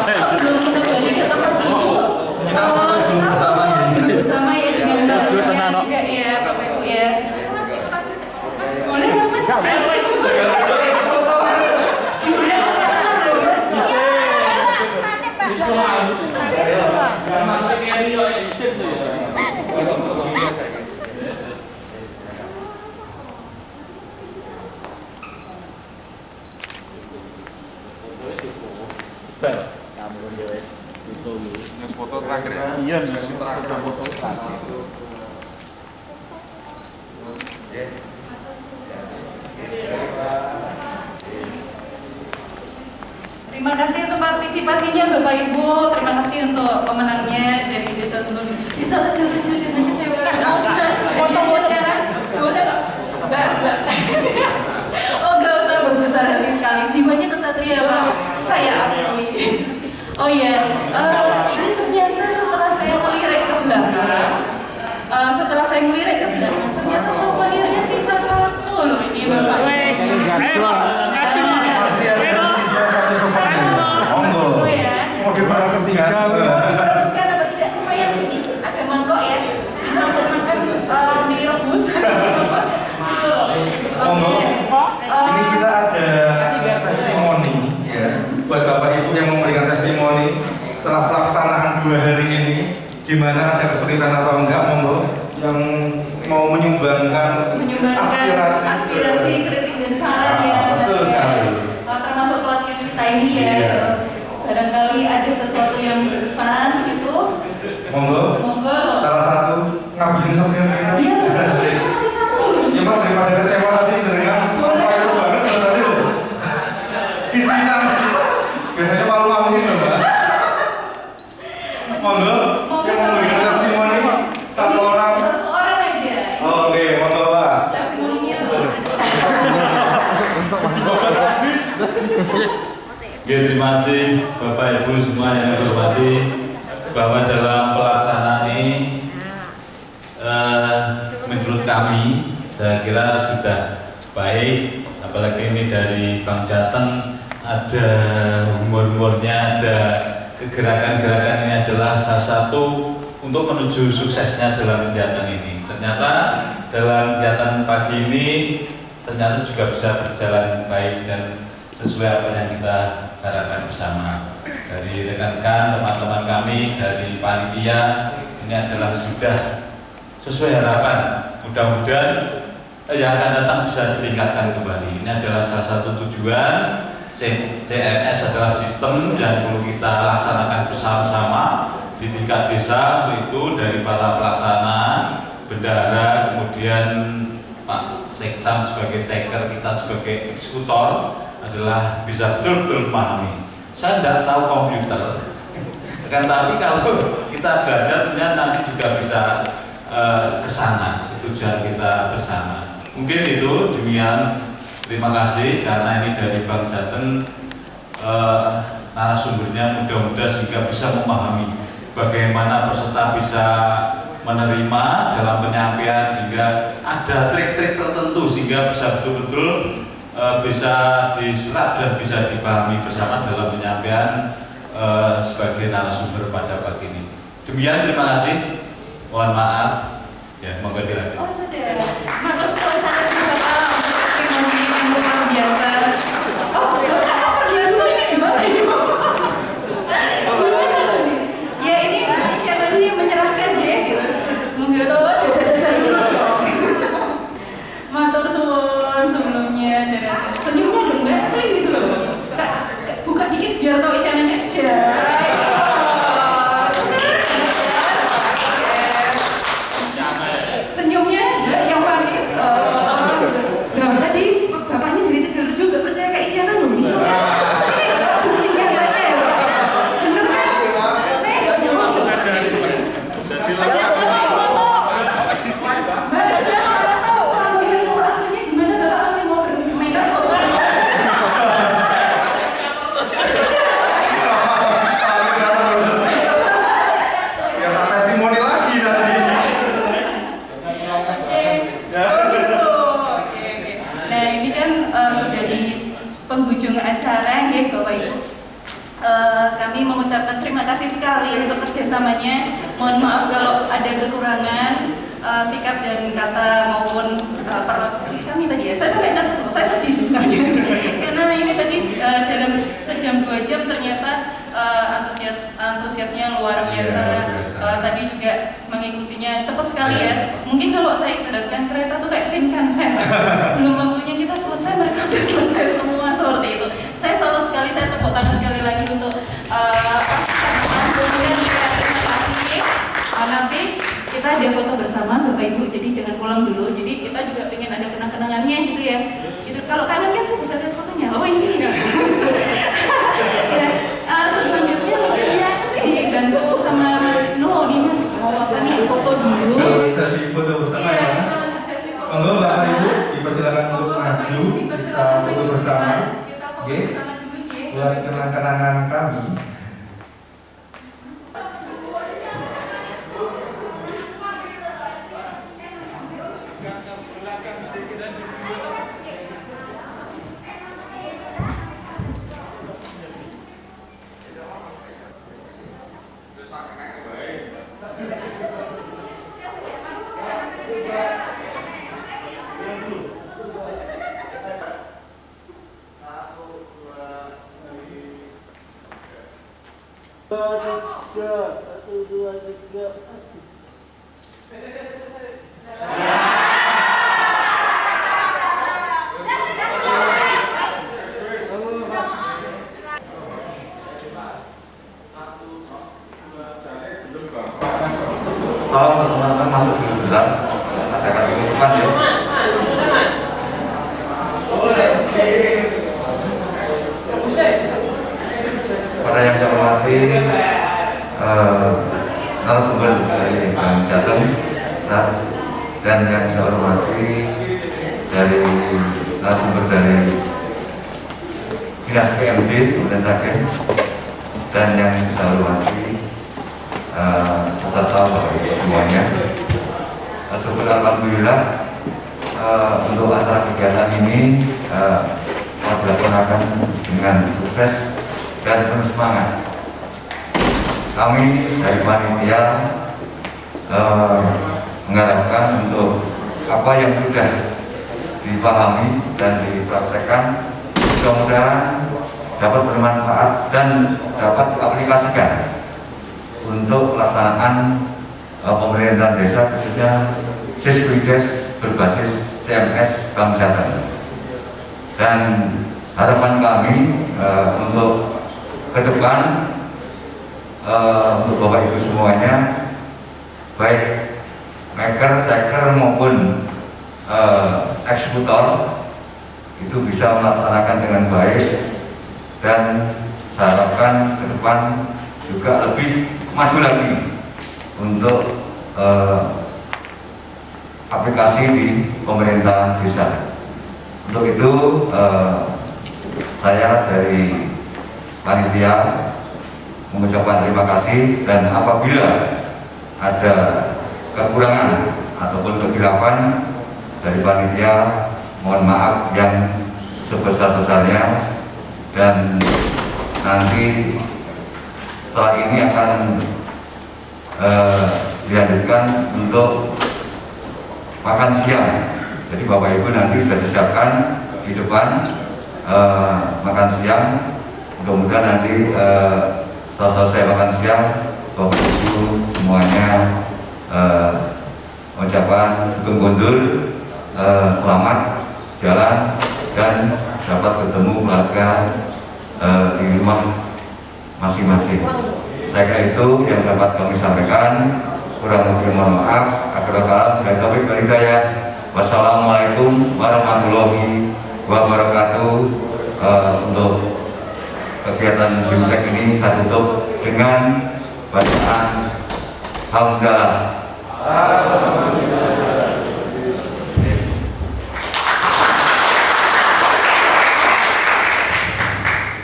Sebelum kembali ke tempat dulu, Kita foto dulu bersama ya. bersama ya dengan panitia juga ya Bapak Ibu ya. Boleh dong Mas? Garjo ikut foto Mas. Foto terakhir ya? Iya, foto terakhir. Terima kasih untuk partisipasinya Bapak Ibu. Terima kasih untuk pemenangnya dari Desa Tunggul. Desa Tegal Rejo, jangan kecewa. iya, ini ternyata setelah saya melirik ke belakang, ternyata souvenirnya sisa satu loh ini Bapak. Masih ada sisa satu souvenir. Monggo. Mau dibawa ketiga. Bukan apa tidak, lumayan ini ada mangkok ya, bisa untuk makan mie rebus. Monggo. Ini kita ada testimoni ya buat Bapak Ibu yang memberikan testimoni setelah pelaksanaan 2 hari ini, gimana ada kesulitan atau enggak, monggo yang mau menyumbangkan aspirasi, kritik dan saran ya. Betul sekali. Termasuk pelatihan kita ini ya. Iya. Barangkali ada sesuatu yang berkesan gitu. Monggo. Salah satu ngabisin souvenir kita. Iya, Bisa sih. masih satu. Ya Mas, daripada kecewa tadi seringan fire banget loh tadi loh. Isinya biasanya malu-maluin loh Mas. Monggo yang memberikan testimoni satu orang. Satu orang aja. Oke, monggo Pak. Testimoninya Terima kasih Bapak Ibu semua yang saya hormati, bahwa dalam pelaksanaan ini menurut kami saya kira sudah baik, apalagi ini dari Bang Jateng, ada humor-humornya, ada kegerakan-gerakan, ini adalah salah satu untuk menuju suksesnya dalam kegiatan ini. Ternyata dalam kegiatan pagi ini ternyata juga bisa berjalan baik dan sesuai apa yang kita harapkan bersama. Dari rekan-rekan, teman-teman kami, dari panitia, ini adalah sudah sesuai harapan. Mudah-mudahan yang akan datang bisa ditingkatkan kembali. Ini adalah salah satu tujuan. CNS adalah sistem yang perlu kita laksanakan bersama-sama di tingkat desa, yaitu dari para pelaksana, bendahara, kemudian Pak Sekcam sebagai ceker, kita sebagai eksekutor adalah bisa betul-betul memahami. Saya tidak tahu komputer, kan, tapi kalau kita belajar ternyata nanti juga bisa ke sana, tujuan kita bersama. Mungkin itu demikian. Terima kasih karena ini dari Bang Jateng, narasumbernya mudah-mudahan sehingga bisa memahami bagaimana peserta bisa menerima dalam penyampaian, sehingga ada trik-trik tertentu sehingga bisa betul-betul bisa diserap dan bisa dipahami bersama dalam penyampaian sebagai narasumber pada pagi ini. Demikian, terima kasih. Mohon maaf. Ya, monggo dilanjut. oh sudah. Matur suwun sangat juga Pak untuk testimoni yang luar biasa. Oh, pergianmu ini gimana ini? Ya ini siapa nih yang menyerahkan ya? Mungkin matur suwun sebelumnya dan senyumnya dong Mbak, gitu loh. Buka dikit biar tahu isiannya aja. Senyumnya yang manis. Nah, tadi bapaknya dari tidur juga percaya ke isiannya dong. Buktinya nggak saya. Bener kan? Saya nggak bohong. Ada foto. Penghujung acara, ya Bapak Ibu. Kami mengucapkan terima kasih sekali untuk kerjasamanya. Mohon maaf kalau ada kekurangan sikap dan kata maupun perlakuan kami tadi ya. Saya sampai nervous, saya sedih sebenarnya. Karena ini tadi dalam sejam 2 jam ternyata antusiasnya luar biasa. Tadi juga mengikutinya cepat sekali ya. Mungkin kalau saya ibaratkan kereta tuh kayak Shinkansen. Belum waktunya kita selesai, mereka udah selesai semua seperti itu. Saya salut sekali, saya tepuk tangan sekali lagi untuk nanti kita ada foto bersama Bapak Ibu, jadi jangan pulang dulu. Jadi kita juga pengen ada kenang-kenangannya gitu ya. Gitu. Kalau kangen kan saya bisa lihat fotonya. Oh ini ya. Selanjutnya ya dibantu sama Mas Ibnu. Ini Mas mau apa nih foto dulu. Sesi foto bersama ya. Monggo Bapak Ibu dipersilakan untuk maju, kita foto bersama. Oke. Buat kenang-kenangan kami. mohon teman-teman masuk dulu sebentar. Saya akan mengumumkan ya. Pada yang saya hormati narasumber dari Bang Jateng dan yang saya hormati dari narasumber dari Dinas PMD Kementerian Sakit, dan yang saya hormati peserta semuanya. Syukur alhamdulillah untuk acara kegiatan ini dilaksanakan dengan sukses dan penuh semangat. Kami dari panitia mengharapkan untuk apa yang sudah dipahami dan dipraktekkan mudah-mudahan dapat bermanfaat dan dapat diaplikasikan untuk pelaksanaan pemerintahan desa, khususnya Siswides berbasis CMS Bank Jateng. Dan harapan kami untuk ke depan untuk Bapak Ibu semuanya, baik maker, checker maupun eksekutor, itu bisa melaksanakan dengan baik, dan saya harapkan ke depan juga lebih maju lagi untuk aplikasi di pemerintahan desa. Untuk itu saya dari panitia mengucapkan terima kasih, dan apabila ada kekurangan ataupun kekhilapan dari panitia, mohon maaf yang sebesar-besarnya, dan nanti setelah ini akan dilanjutkan untuk makan siang. Jadi Bapak Ibu nanti sudah disiapkan di depan makan siang. Mudah-mudahan nanti setelah selesai makan siang, Bapak Ibu semuanya mengucapkan sugeng gondul, selamat jalan, dan dapat bertemu keluarga di rumah masing-masing. Saya kira itu yang dapat kami sampaikan. Kurang lebih mohon maaf. Akhirul kalam, dan taufiq wal hidayah. Wassalamualaikum warahmatullahi wabarakatuh. Untuk kegiatan BIMTEK ini saya tutup dengan bacaan hamdalah.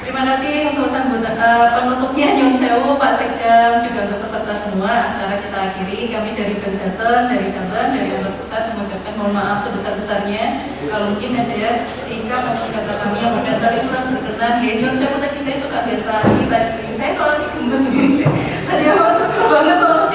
Terima kasih untuk penutupnya Nyun Sewu, Pak Sekda, juga untuk peserta semua. Acara kita akhiri. Kami dari Bank Jateng, dari cabang, dari kantor pusat mengucapkan mohon maaf sebesar-besarnya kalau mungkin ada ya sikap atau kata kami yang berdasar itu kurang berkenan. Ya, Nyun Sewu tadi saya suka biasa tadi saya soalnya gemes gitu. Tadi awal tuh banget soal